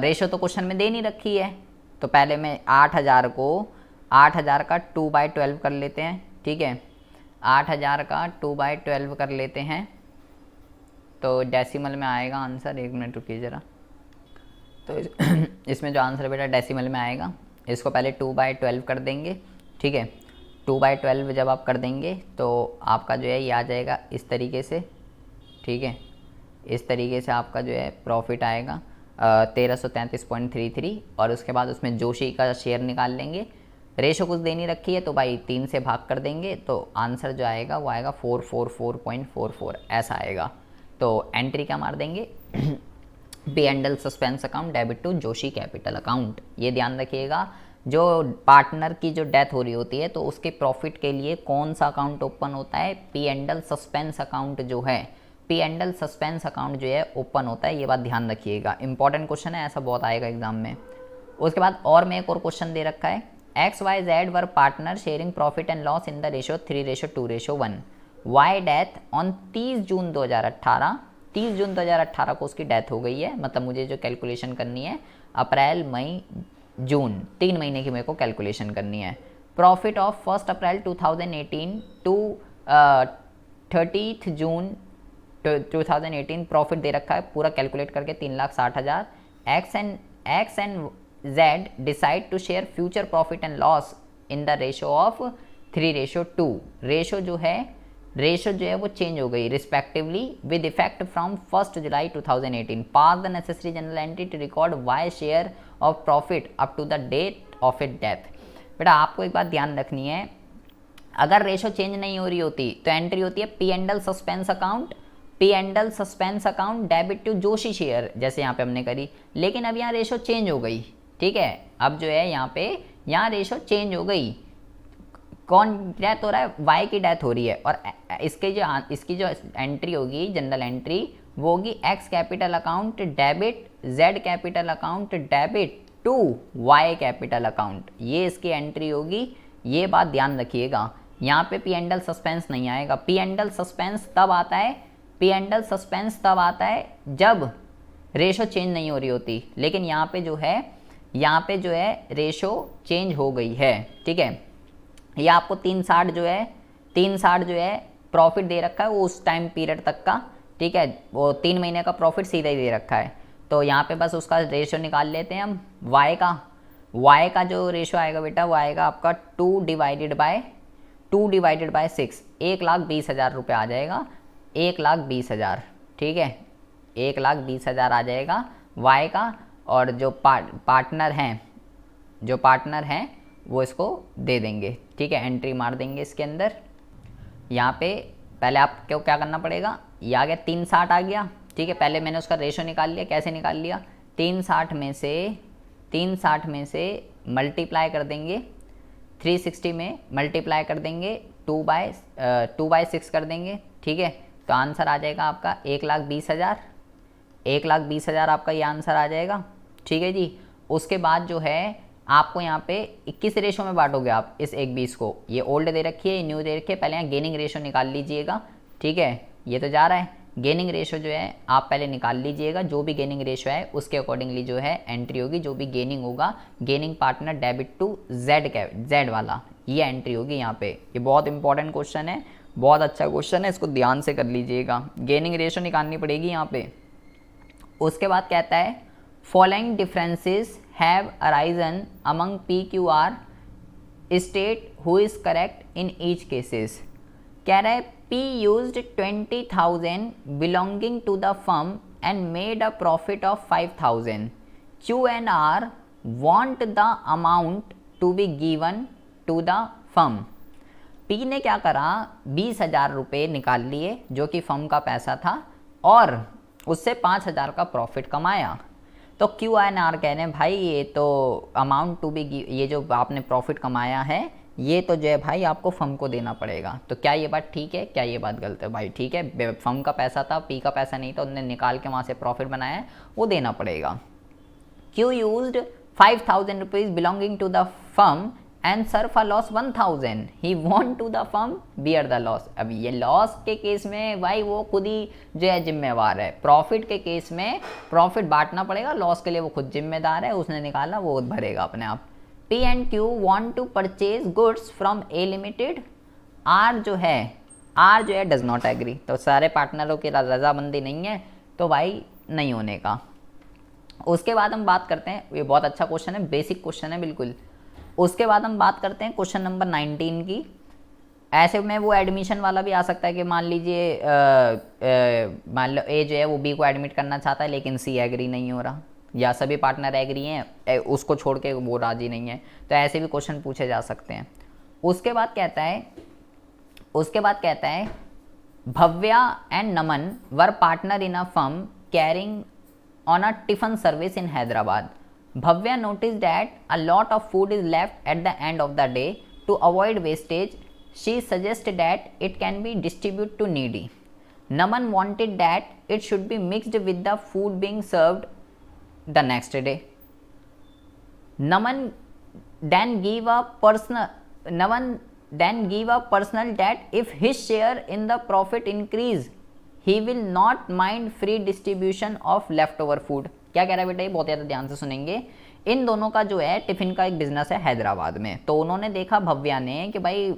A: रेशो तो क्वेश्चन में दे नहीं रखी है, तो पहले मैं 8,000 का 2/12 कर लेते हैं, ठीक है। 8,000 का 2/12 कर लेते हैं तो डेसिमल में आएगा आंसर, 1 मिनट रुकिए ज़रा। तो इसमें जो आंसर बेटा डेसिमल में आएगा, इसको पहले 2/12 कर देंगे, ठीक है। 2/12 जब आप कर देंगे तो आपका जो है ये आ जाएगा इस तरीके से, ठीक है। इस तरीके से आपका जो है प्रॉफिट आएगा 1333.33। और उसके बाद उसमें जोशी का शेयर निकाल लेंगे, रेशो कुछ देनी रखी है तो भाई 3 से भाग कर देंगे, तो आंसर जो आएगा वो आएगा 444.44, ऐसा आएगा। तो एंट्री क्या मार देंगे, P&L suspense account debit to Joshi capital account. ये ध्यान रखिएगा, जो पार्टनर की जो डेथ हो रही होती है तो उसके प्रॉफिट के लिए कौन सा अकाउंट ओपन होता है, P&L सस्पेंस अकाउंट जो है, P&L सस्पेंस अकाउंट जो है ओपन होता है। ये बात ध्यान रखिएगा, इंपॉर्टेंट क्वेश्चन है, ऐसा बहुत आएगा एग्जाम में। उसके बाद और में एक और क्वेश्चन दे रखा है, XYZ were partner sharing profit and loss in the ratio 3:2:1। Y death on 30 जून 2018, 30 जून 2018 को उसकी डेथ हो गई है। मतलब मुझे जो कैलकुलेशन करनी है अप्रैल, मई, जून, 3 महीने की मेरे को कैलकुलेशन करनी है। Profit of 1 April 2018 to 30 June 2018 profit दे रखा है, पूरा कैलकुलेट करके 3,60,000। X and Z decide to share future profit and loss in the ratio of 3:2। Ratio जो है वो चेंज हो गई respectively with effect from 1 July 2018। Pass the necessary journal entry to record Y share of profit up to the date of it death. बेटा आपको एक बात ध्यान रखनी है, अगर रेशो चेंज नहीं हो रही होती तो एंट्री होती है P&L suspense account debit to Joshi share, जैसे यहाँ पे हमने करी। लेकिन अब यहाँ रेशो चेंज हो गई, ठीक है। अब जो है यहाँ रेशो चेंज हो गई, कौन डेथ हो रहा है, वाई की डेथ हो रही है। और इसकी जो एंट्री होगी जनरल एंट्री वो होगी X capital account debit Z capital account debit to Y capital account, ये इसकी एंट्री होगी। ये बात ध्यान रखिएगा, यहाँ पे P&L सस्पेंस नहीं आएगा। P&L सस्पेंस तब आता है जब रेशो चेंज नहीं हो रही होती, लेकिन यहाँ पे जो है रेशो चेंज हो गई है, ठीक है। ये आपको 360 जो है प्रॉफिट दे रखा है वो उस टाइम पीरियड तक का, ठीक है। वो 3 महीने का प्रॉफिट सीधा ही दे रखा है। तो यहाँ पे बस उसका रेशो निकाल लेते हैं हम। वाई का जो रेशो आएगा बेटा वो आएगा आपका 2 डिवाइडेड बाय 6, 1,20,000 रुपये आ जाएगा, 1,20,000, ठीक है। 1,20,000 आ जाएगा वाई का। और जो पार्टनर हैं वो इसको दे देंगे, ठीक है। एंट्री मार देंगे इसके अंदर। यहाँ पे पहले आपको क्या करना पड़ेगा, ये आ गया 360 आ गया, ठीक है। पहले मैंने उसका रेशो निकाल लिया, कैसे निकाल लिया, 360 में से मल्टीप्लाई कर देंगे 360 में मल्टीप्लाई कर देंगे 2/6 कर देंगे, ठीक है। तो आंसर आ जाएगा आपका 1,20,000, 1,20,000 आपका ये आंसर आ जाएगा, ठीक है जी। उसके बाद जो है आपको यहाँ पे 21 रेशो में बांटोगे आप इस 1:20 को। ये ओल्ड दे रखी है, ये न्यू दे रखी है, पहले यहाँ गेनिंग रेशो निकाल लीजिएगा, ठीक है। ये तो जा रहा है, गेनिंग रेशो जो है आप पहले निकाल लीजिएगा, जो भी गेनिंग रेशो है उसके अकॉर्डिंगली जो है एंट्री होगी, जो भी गेनिंग होगा, gaining partner debit to Z वाला, ये एंट्री होगी यहाँ पे। ये बहुत इंपॉर्टेंट क्वेश्चन है, बहुत अच्छा क्वेश्चन है, इसको ध्यान से कर लीजिएगा। गेनिंग रेशो निकालनी पड़ेगी यहाँ पे। उसके बाद कहता है following differences have arisen among PQR, state who is correct in each cases. कह रहा है P used 20,000 belonging to the firm and made a profit of 5,000. Q and R want the amount to be given to the firm. P ने क्या करा, 20,000 रुपये निकाल लिए जो कि फर्म का पैसा था और उससे 5,000 का प्रॉफिट कमाया। तो Q एंड R कह रहे हैं भाई ये तो अमाउंट टू बी, ये जो आपने प्रॉफिट कमाया है ये तो जो है भाई आपको फर्म को देना पड़ेगा। तो क्या ये बात ठीक है, क्या ये बात गलत है? भाई ठीक है, फर्म का पैसा था, पी का पैसा नहीं था, उन्होंने निकाल के वहाँ से प्रॉफिट बनाया है, वो देना पड़ेगा। Q used 5,000 rupees belonging to the firm and सर्फ a loss 1,000, he want to the firm bear the loss. अब ये लॉस के केस में भाई वो खुद ही जो है जिम्मेवार है, प्रॉफिट के केस में प्रॉफिट बांटना पड़ेगा, लॉस के लिए वो खुद जिम्मेदार है, उसने निकाला वो भरेगा अपने आप। P and Q want to purchase goods from A Limited. R जो है डज नॉट एग्री। तो सारे पार्टनरों की रजामंदी नहीं है तो भाई नहीं होने का। उसके बाद हम बात करते हैं, ये बहुत अच्छा क्वेश्चन है, बेसिक क्वेश्चन है बिल्कुल। उसके बाद हम बात करते हैं क्वेश्चन नंबर 19 की। ऐसे में वो एडमिशन वाला भी आ सकता है कि मान लीजिए मान लो A जो है वो B को एडमिट करना चाहता है लेकिन C एग्री नहीं हो रहा, या सभी पार्टनर एग्री हैं, उसको छोड़ के वो राजी नहीं है, तो ऐसे भी क्वेश्चन पूछे जा सकते हैं। उसके बाद कहता है Bhavya and Naman were partner in a firm carrying on a tiffin service in Hyderabad. Bhavya notice that a lot of food is left at the end of the day. To avoid wastage she suggest that it can be distribute to needy. Naman wanted that it should be mixed with the food being served the next day. Naman then give a personal that if his share in the profit increase he will not mind free distribution of leftover food. क्या कह रहा है बेटा, ये बहुत ज़्यादा ध्यान से सुनेंगे। इन दोनों का जो है टिफ़िन का एक बिजनेस है हैदराबाद में। तो उन्होंने देखा भव्या ने कि भाई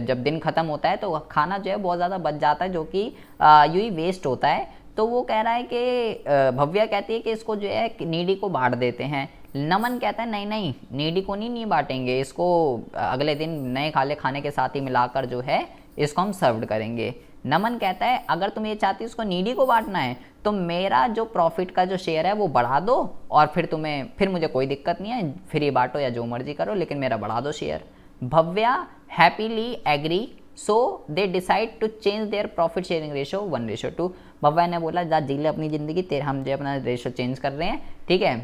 A: जब दिन ख़त्म होता है तो खाना जो है बहुत ज़्यादा बच जाता है जो कि यूँ ही वेस्ट होता है। तो वो कह रहा है कि भव्या कहती है कि इसको जो है नीडी को बांट देते हैं। नमन कहता है नहीं नहीं, नीडी को नहीं बांटेंगे, इसको अगले दिन नए खाने के साथ ही मिलाकर जो है इसको हम सर्व करेंगे। नमन कहता है अगर तुम ये चाहती हो इसको नीडी को बांटना है तो मेरा जो प्रॉफिट का जो शेयर है वो बढ़ा दो और फिर मुझे कोई दिक्कत नहीं है, फिर ये बांटो या जो मर्जी करो, लेकिन मेरा बढ़ा दो share. Bhavya happily agree, so they decide to change their profit sharing ratio 1:2। Bhavya ने बोला जा जी ले अपनी ज़िंदगी, तेरे हम जो अपना रेशो चेंज कर रहे हैं, ठीक है।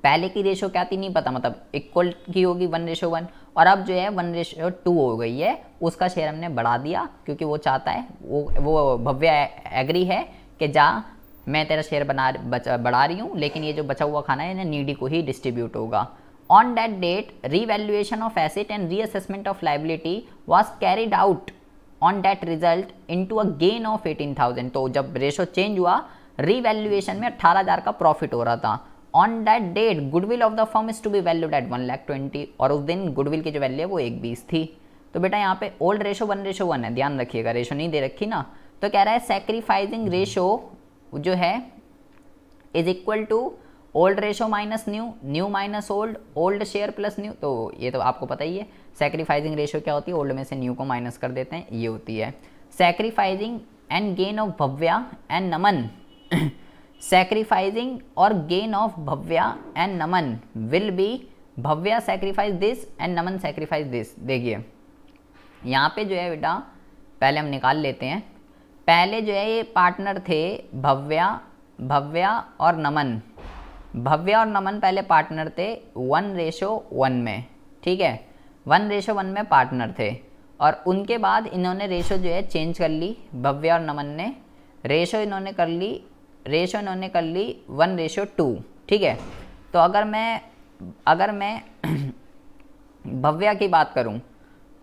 A: पहले की रेशो क्या थी नहीं पता, मतलब इक्वल की होगी 1:1, और अब जो है 1:2 हो गई है। उसका शेयर हमने बढ़ा दिया क्योंकि वो चाहता है, वो भव्या एग्री है कि जा मैं तेरा शेयर बढ़ा रही हूँ, लेकिन ये जो बचा हुआ खाना है नीडी को ही डिस्ट्रीब्यूट होगा। On that date revaluation of asset and reassessment of liability was carried out on that result into a gain of 18,000। तो जब रेशो चेंज हुआ रीवैल्यूएशन में 18,000 का प्रॉफिट हो रहा था। On that date goodwill of the firm is to be valued at 1,20,000, और उस दिन गुडविल की जो वैल्यू है वो 1:20 थी। तो बेटा यहाँ पे ओल्ड रेशो 1:1 है, ध्यान रखिएगा, रेशो नहीं दे रखी ना। तो कह रहा है सैक्रिफाइसिंग रेशो जो है is equal to old ratio minus new, new minus old, old share plus new. तो ये तो आपको पता ही है सैक्रिफाइसिंग रेशो क्या होती है, ओल्ड में से न्यू को माइनस कर देते हैं, ये होती है sacrificing and gain of Bhavya and Naman. Sacrificing और gain of Bhavya and Naman will be Bhavya sacrifice this and Naman sacrifice this. देखिए यहाँ पे जो है बेटा पहले हम निकाल लेते हैं। पहले जो है ये पार्टनर थे भव्या और नमन। भव्या और नमन पहले पार्टनर थे 1:1 में, ठीक है, 1:1 में पार्टनर थे। और उनके बाद इन्होंने रेशो जो है चेंज कर ली, भव्या और नमन ने रेशो इन्होंने कर ली 1:2, ठीक है। तो अगर मैं अगर मैं भव्या की बात करूं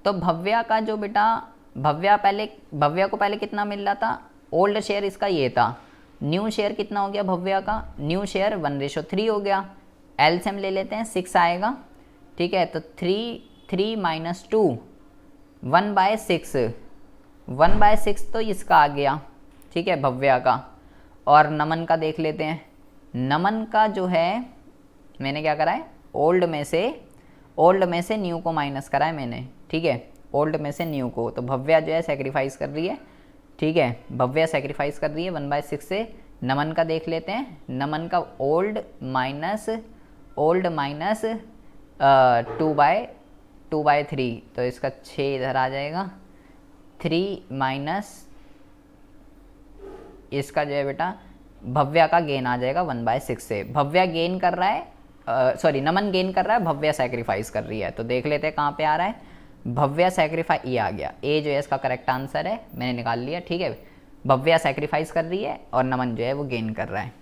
A: तो भव्या का जो बेटा भव्या को पहले कितना मिल रहा था, ओल्ड शेयर इसका ये था, न्यू शेयर कितना हो गया भव्या का, न्यू शेयर 1:3 हो गया, एलसीएम ले लेते हैं 6 आएगा, ठीक है। तो 3 - 2 1/6, 1/6 तो इसका आ गया, ठीक है, भव्या का। और नमन का देख लेते हैं, नमन का जो है मैंने क्या करा है, ओल्ड में से न्यू को माइनस करा है मैंने, ठीक है, ओल्ड में से न्यू को। तो भव्या जो है सेक्रीफाइस कर रही है, ठीक है, भव्या सेक्रीफाइस कर रही है 1/6 से। नमन का देख लेते हैं, नमन का ओल्ड माइनस 2/3, तो इसका 6 इधर आ जाएगा, 3 माइनस इसका जो है बेटा भव्या का गेन आ जाएगा 1/6 से। भव्या गेन कर रहा है, नमन गेन कर रहा है, भव्या सैक्रिफाइस कर रही है। तो देख लेते हैं कहाँ पे आ रहा है, भव्या सैक्रिफाइस, ये आ गया, ए जो है इसका करेक्ट आंसर है, मैंने निकाल लिया, ठीक है। भव्या सैक्रिफाइस कर रही है और नमन जो है वो गेन कर रहा है।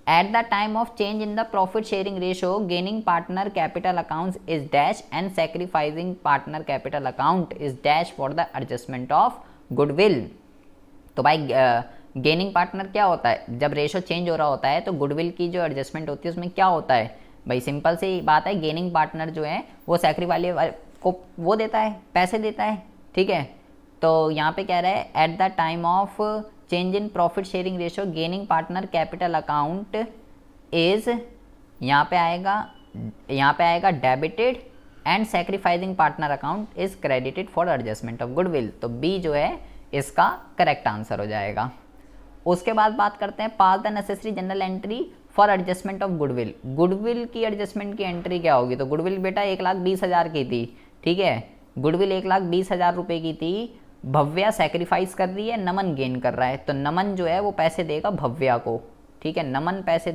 A: At the time of change in the profit sharing ratio, gaining partner capital account is dash and sacrificing partner capital account is dash for the adjustment of goodwill. तो भाई गेनिंग पार्टनर क्या होता है, जब रेशो चेंज हो रहा होता है तो गुडविल की जो एडजस्टमेंट होती है उसमें क्या होता है भाई, सिंपल सी बात है, गेनिंग पार्टनर जो है वो सैक्रिफाइस को वो देता है, पैसे देता है, ठीक है। तो यहाँ पे कह रहा है at the time of change in profit sharing ratio gaining partner capital account is, यहाँ पे आएगा debited and sacrificing partner account is credited for adjustment of goodwill. तो बी जो है इसका करेक्ट आंसर हो जाएगा। उसके बाद बात करते हैं pass the necessary journal entry for adjustment of goodwill. Goodwill की एडजस्टमेंट की एंट्री क्या होगी, तो गुडविल बेटा 1,20,000 की थी, ठीक है, गुडविल 1,20,000 रुपये की थी, भव्या सैक्रिफाइस कर रही है, नमन गेन कर रहा है, तो नमन जो है वो पैसे देगा भव्या को, ठीक है, नमन पैसे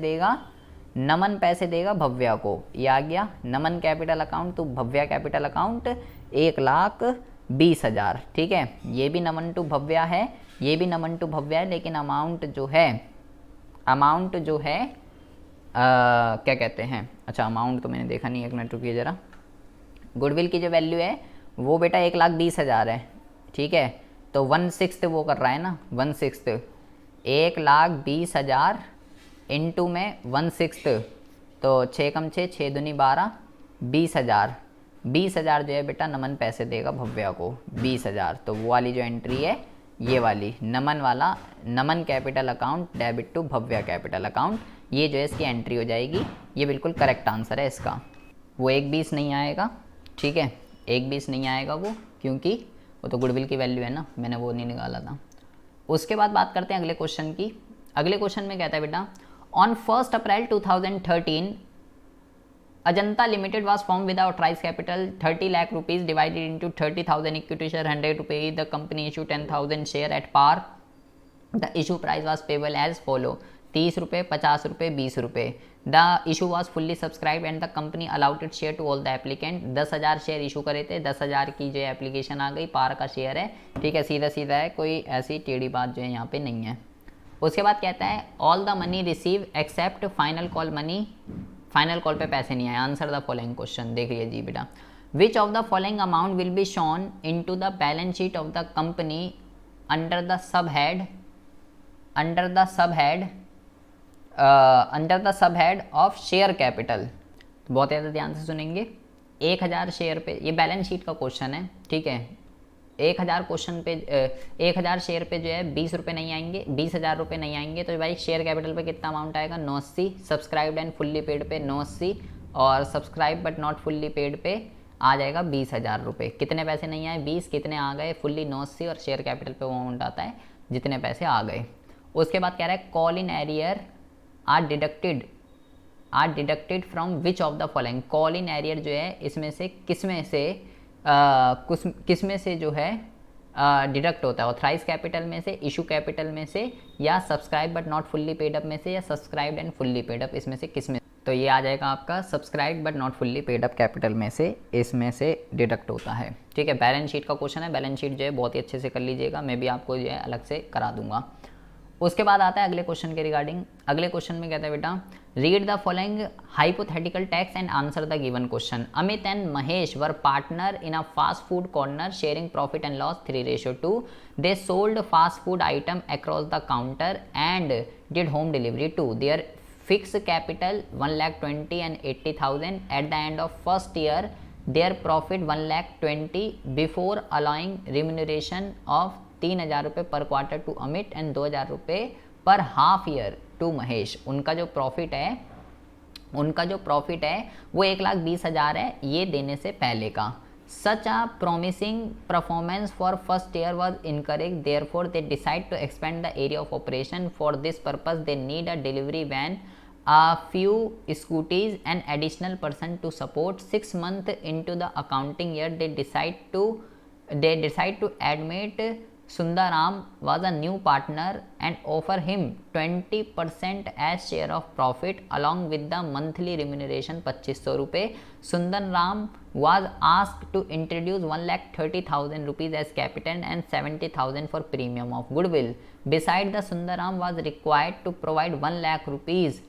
A: देगा भव्या को, ये आ गया नमन कैपिटल अकाउंट तो भव्या कैपिटल अकाउंट 1,20,000, ठीक है। ये भी नमन टू भव्या है, ये भी नमन टू भव्या है, लेकिन अमाउंट जो है क्या कहते हैं, अच्छा अमाउंट तो मैंने देखा नहीं, एक मिनट रुकिए ज़रा। गुडविल की जो वैल्यू है वो बेटा 1,20,000 है, ठीक है, तो 1/6 वो कर रहा है ना, 1/6 1,20,000 इंटू में 1/6, तो 6 कम 6 6 दूनी 12, 20,000 जो है बेटा नमन पैसे देगा भव्या को 20,000। तो वो वाली जो एंट्री है ये वाली Naman capital account debit to Bhavya capital account, ये जो है इसकी एंट्री हो जाएगी, ये बिल्कुल करेक्ट आंसर है इसका। वो 1,20 नहीं आएगा, ठीक है, 1,20 नहीं आएगा वो, क्योंकि वो तो गुडविल की वैल्यू है ना, मैंने वो नहीं निकाला था। उसके बाद बात करते हैं अगले क्वेश्चन की। अगले क्वेश्चन में कहता है बेटा on 1 April 2013 Ajanta Limited was formed with authorized capital 30 lakh rupees divided into 30,000 equity share 100 rupees. The company issued 10,000 share at par. The issue price was payable as follow: 30 रुपये, 50 रुपये, 20 रुपये. The issue was fully subscribed and the company allotted share to all the applicant. 10,000 share issue करे थे, 10,000 की जो एप्लीकेशन आ गई, पार का शेयर है, ठीक है, सीधा सीधा है, कोई ऐसी टेढ़ी बात जो है यहाँ पे नहीं है। उसके बाद कहता है all the money receive except final call money, final call पे पैसे नहीं आए। आंसर द फॉलोइंग क्वेश्चन, देख लीजिए बेटा, which of the following amount will be shown into the balance sheet of the company under the subhead of share capital. तो बहुत ज़्यादा ध्यान से सुनेंगे। 1,000 शेयर पे, ये बैलेंस शीट का क्वेश्चन है, ठीक है, 1,000 क्वेश्चन पे 1,000 शेयर पे जो है 20 रुपये नहीं आएंगे, 20,000 रुपये नहीं आएंगे, तो भाई शेयर कैपिटल पे कितना अमाउंट आएगा 89, सब्सक्राइब्ड एंड फुल्ली पेड पे 89 और subscribe but not fully paid पे आ जाएगा 20,000 रुपये। कितने पैसे नहीं आए 20, कितने आ गए फुल्ली 89 और शेयर कैपिटल पे वो अमाउंट आता है जितने पैसे आ गए। उसके बाद कह रहा है call in arrear are deducted from which of the following. Call in arrear जो है इसमें से किसमें से जो है डिडक्ट होता है, ऑथराइज कैपिटल में से, इशू कैपिटल में से, या subscribe but not fully paid up में से, या subscribed and fully paid up, इसमें से किसमें। तो ये आ जाएगा आपका subscribe but not fully paid up capital में से, इसमें से डिडक्ट होता है, ठीक है। बैलेंस शीट का क्वेश्चन है, बैलेंस शीट जो है बहुत ही अच्छे से कर लीजिएगा, मैं भी आपको जो है अलग से करा दूंगा। उसके बाद आता है अगले क्वेश्चन के रिगार्डिंग। अगले क्वेश्चन में कहता है बेटा, read the following hypothetical text and answer the given question. Amit and Mahesh were partner in a fast food corner sharing profit and loss 3:2। They sold fast food item across the counter and did home delivery too. Their fixed capital 1,20,000 and 80,000 at the end of first year. Their profit 1,20,000 before allowing remuneration of 3,000 रुपये पर क्वार्टर टू अमित एंड 2,000 रुपये पर हाफ ईयर टू महेश। उनका जो प्रॉफिट है वो 1,20,000 है ये देने से पहले का। Such a promising performance for first year was incorrect, therefore they decide to expand the area of operation. For this purpose they need a delivery van, a few scooties, an additional person to support. 6 months into the accounting year they decide to admit Sundaram was a new partner and offer him 20% as share of profit along with the monthly remuneration 2,500 रुपये. Sundaram was asked to introduce 1,30,000 rupees as capital and 70,000 for premium of goodwill. Besides, the Sundaram was required to provide 1 lakh rupees.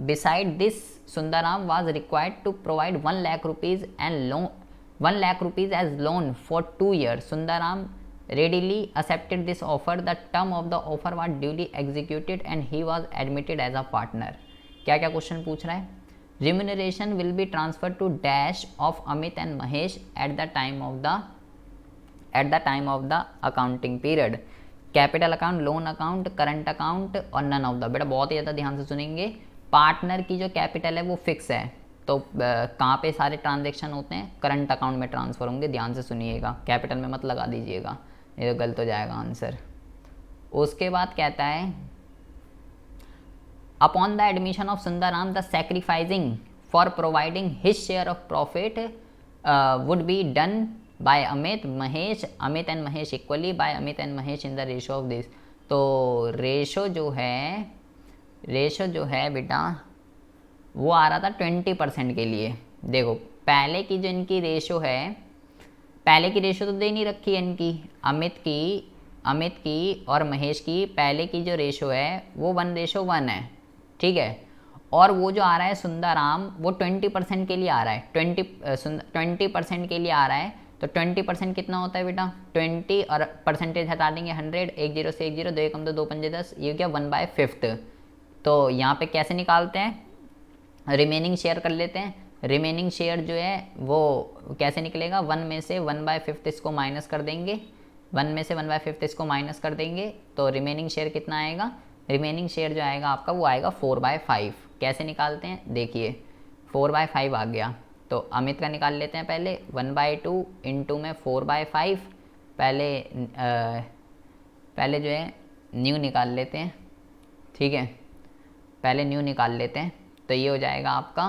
A: Beside this, Sundaram was required to provide 1 lakh rupees and 1 lakh rupees as loan for 2 years. Sundaram readily accepted this offer. The term of the offer was duly executed and he was admitted as a partner. क्या क्या क्वेश्चन पूछ रहा है? Remuneration will be transferred to dash of Amit and Mahesh at the time of the accounting period. Capital account, loan account, current account और नन ऑफ द। बेटा बहुत ही ज़्यादा ध्यान से सुनेंगे। पार्टनर की जो कैपिटल है वो फिक्स है, तो कहाँ पे सारे ट्रांजेक्शन होते हैं? करंट अकाउंट में ट्रांसफ़र होंगे। ध्यान से सुनिएगा, कैपिटल में मत लगा दीजिएगा, ये तो गलत हो जाएगा आंसर। उसके बाद कहता है, upon the admission of Sundaram the sacrificing for providing his share of profit would be done by Amit and Mahesh equally by Amit and Mahesh in the ratio of this। तो रेशो जो है बेटा वो आ रहा था 20% के लिए। देखो पहले की जो इनकी रेशो है, पहले की रेशो तो दे नहीं रखी है इनकी, अमित की और महेश की पहले की जो रेशो है वो 1:1 है, ठीक है। और वो जो आ रहा है सुंदराम वो 20% के लिए आ रहा है, 20% के लिए आ रहा है। तो 20% कितना होता है बेटा? 20 और परसेंटेज हटा देंगे 100, 1 0 से 1 0, 2 एकम 2, 2 पंजे 10, ये क्या 1/5। तो यहाँ पे कैसे निकालते हैं? रिमेनिंग शेयर कर लेते हैं। रिमेनिंग शेयर जो है वो कैसे निकलेगा? 1 में से 1/5 इसको माइनस कर देंगे, 1 में से 1/5 इसको माइनस कर देंगे, तो रिमेनिंग शेयर कितना आएगा? रिमेनिंग शेयर जो आएगा आपका वो आएगा 4/5। कैसे निकालते हैं? देखिए 4/5 आ गया, तो अमित का निकाल लेते हैं पहले। 1/2 इंटू में 4/5, पहले जो है न्यू निकाल लेते हैं, ठीक है, पहले न्यू निकाल लेते हैं। तो ये हो जाएगा आपका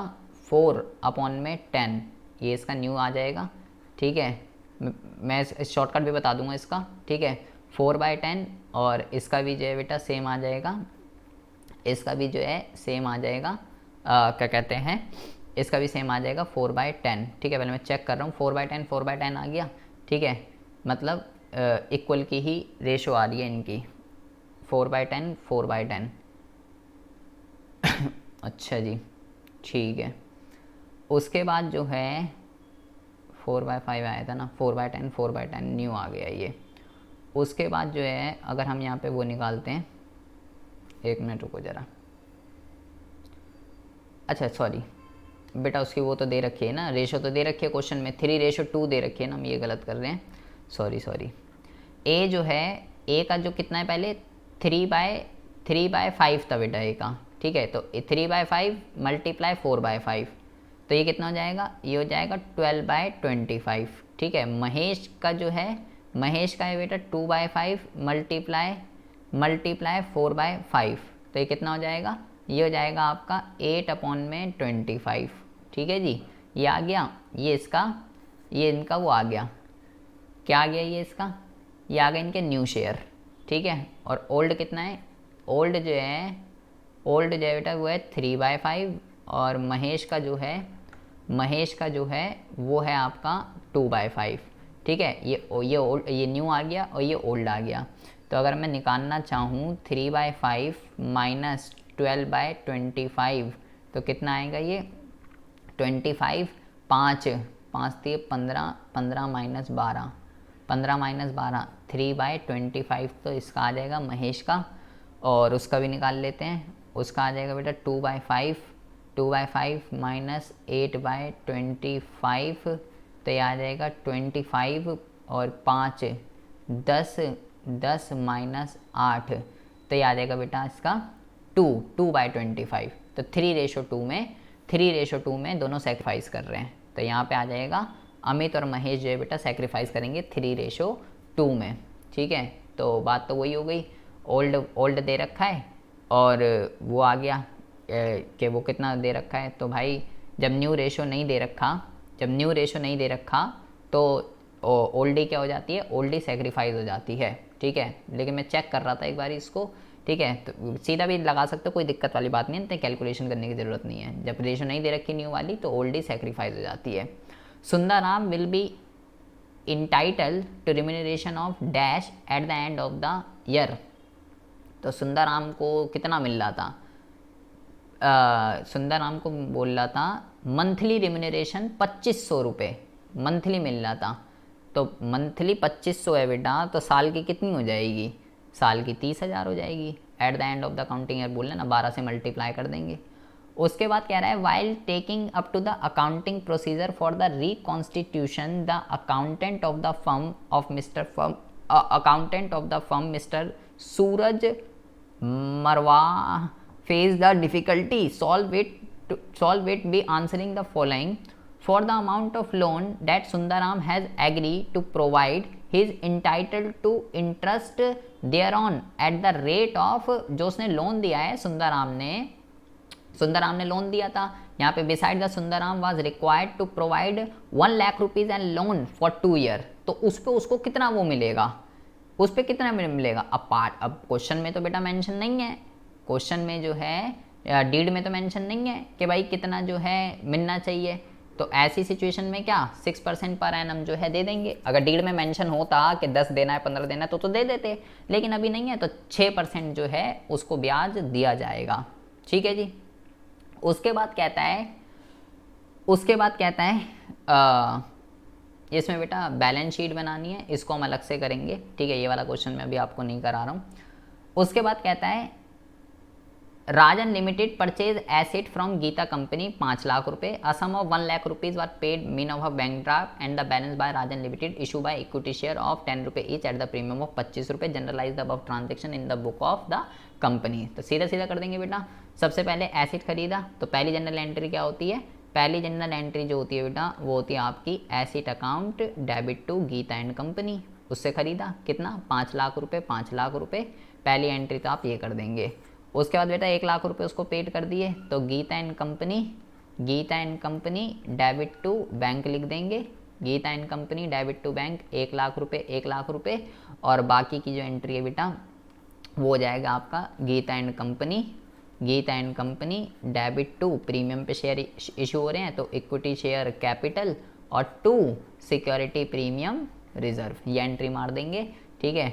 A: 4/10, ये इसका न्यू आ जाएगा, ठीक है। मैं शॉर्टकट भी बता दूंगा इसका, ठीक है। 4/10 और इसका भी जो है बेटा सेम आ जाएगा, इसका भी जो है सेम आ जाएगा, क्या कहते हैं, इसका भी सेम आ जाएगा 4/10, ठीक है। पहले मैं चेक कर रहा हूँ, 4/10 आ गया, ठीक है। मतलब इक्वल की ही रेशो आ रही है इनकी, 4/10। अच्छा जी, ठीक है। उसके बाद जो है 4/5 आया था ना, 4/10 न्यू आ गया ये। उसके बाद जो है अगर हम यहाँ पे वो निकालते हैं, 1 मिनट रुको ज़रा, अच्छा सॉरी बेटा उसकी वो तो दे रखी है ना, रेशो तो दे रखी है क्वेश्चन में, 3:2 दे रखी है ना, हम ये गलत कर रहे हैं, सॉरी। ए जो है, ए का जो कितना है पहले 3/5 था बेटा ए का, ठीक है। तो 3/5 मल्टीप्लाई 4/5, तो ये कितना हो जाएगा? ये हो जाएगा 12/25, ठीक है। महेश का जो है, महेश का है बेटा 2/5 मल्टीप्लाई 4/5, तो ये कितना हो जाएगा? ये हो जाएगा आपका 8/25, ठीक है जी। ये आ गया, ये इनका वो आ गया, क्या आ गया? ये इसका, ये आ गया इनके न्यू शेयर, ठीक है। और ओल्ड कितना है? ओल्ड जो है बेटा वो है 3/5 और महेश का जो है वो है आपका 2/5, ठीक है। ये न्यू आ गया और ये ओल्ड आ गया। तो तो अगर मैं निकालना चाहूँ 3/5 माइनस 12/25 तो कितना आएगा ये 25, 5 5 थी 15, 15 माइनस 12, 15 माइनस 12 3/25 तो इसका आ जाएगा महेश का। और उसका भी निकाल लेते हैं, उसका आ जाएगा बेटा 2/5, 2/5 माइनस 8/25 तो ये आ जाएगा 25 और 5 10, 10 माइनस 8 तो ये आ जाएगा बेटा इसका 2/25। तो 3:2 में दोनों सेक्रीफाइस कर रहे हैं। तो यहाँ पे आ जाएगा अमित और महेश जो है बेटा सेक्रीफाइस करेंगे 3:2 में। ठीक है, तो बात तो वही हो गई, ओल्ड दे रखा है और वो आ गया कि वो कितना दे रखा है। तो भाई जब न्यू रेशो नहीं दे रखा तो ओल्ड ही क्या हो जाती है, ओल्ड ही सेक्रीफाइस हो जाती है। ठीक है, लेकिन मैं चेक कर रहा था एक बार इसको। ठीक है, तो सीधा भी लगा सकते हो, कोई दिक्कत वाली बात नहीं है, तो कैलकुलेशन करने की ज़रूरत नहीं है। जब रेशो नहीं दे रखी न्यू वाली तो ओल्ड ही सेक्रीफाइस हो जाती है। Sundaram will be entitled to remuneration of dash at the end of the year. तो सुंदराम को कितना मिल रहा था, सुंदराम को बोल रहा था मंथली रिम्यूनरेशन 2500 रुपये मंथली मिल रहा था। तो मंथली 2500 है बेटा, तो साल की कितनी हो जाएगी, साल की 30,000 हो जाएगी। Eight the end of the counting year बोल लेना, 12 से मल्टीप्लाई कर देंगे। उसके बाद कह रहा है while taking up to the accounting procedure for the reconstitution the accountant of the firm mister Suraj Marwah face the difficulty solve it be answering the following. For the amount of loan that Sundaram has agreed to provide, he is entitled to interest thereon at the rate of, जो उसने लोन दिया है सुंदराम ने लोन दिया था यहाँ पे, beside the Sundaram was required to provide 1 lakh rupees and loan for 2 year. तो उस पर उसको कितना वो मिलेगा, उस पर कितना मिलेगा। अब क्वेश्चन में तो बेटा मेंशन नहीं है, क्वेश्चन में जो है डीड में तो मेंशन नहीं है कि भाई कितना जो है मिलना चाहिए। तो ऐसी सिचुएशन में क्या 6% पर एनम जो है दे देंगे। अगर डीड में मेंशन होता कि 10 देना है 15 देना है तो दे देते, लेकिन अभी नहीं है तो 6% जो है उसको ब्याज दिया जाएगा। ठीक है जी। उसके बाद कहता है इसमें बेटा बैलेंस शीट बनानी है, इसको हम अलग से करेंगे। ठीक है, ये वाला क्वेश्चन मैं अभी आपको नहीं करा रहा हूँ। उसके बाद कहता है Rajan limited purchase asset from Geeta company 5 lakh रुपए, a sum of 1 lakh rupees were paid mean of a bank draft and the balance by Rajan limited issue by equity share of 10 रुपए each at the premium of 25 रुपए, journalise the above transaction in the book of the company. तो सीधा कर देंगे बेटा। सबसे पहले एसेट खरीदा, तो पहली जनरल एंट्री क्या होती है, पहली जनरल एंट्री जो होती है बेटा वो होती है आपकी asset account debit to Geeta and company. उससे खरीदा कितना 5 लाख रुपए, 5 लाख रुपए पहली एंट्री, तो आप ये कर देंगे। उसके बाद बेटा 1 लाख रुपए उसको पेड कर दिए, तो Geeta and company debit to bank लिख देंगे। Geeta and company debit to bank 1 lakh रुपए, 1 लाख रुपए, और बाकी की जो एंट्री है बेटा वो हो जाएगा आपका Geeta and company debit to premium पे शेयर इशू हो रहे हैं तो इक्विटी शेयर कैपिटल और 2 सिक्योरिटी प्रीमियम रिजर्व, ये एंट्री मार देंगे। ठीक है,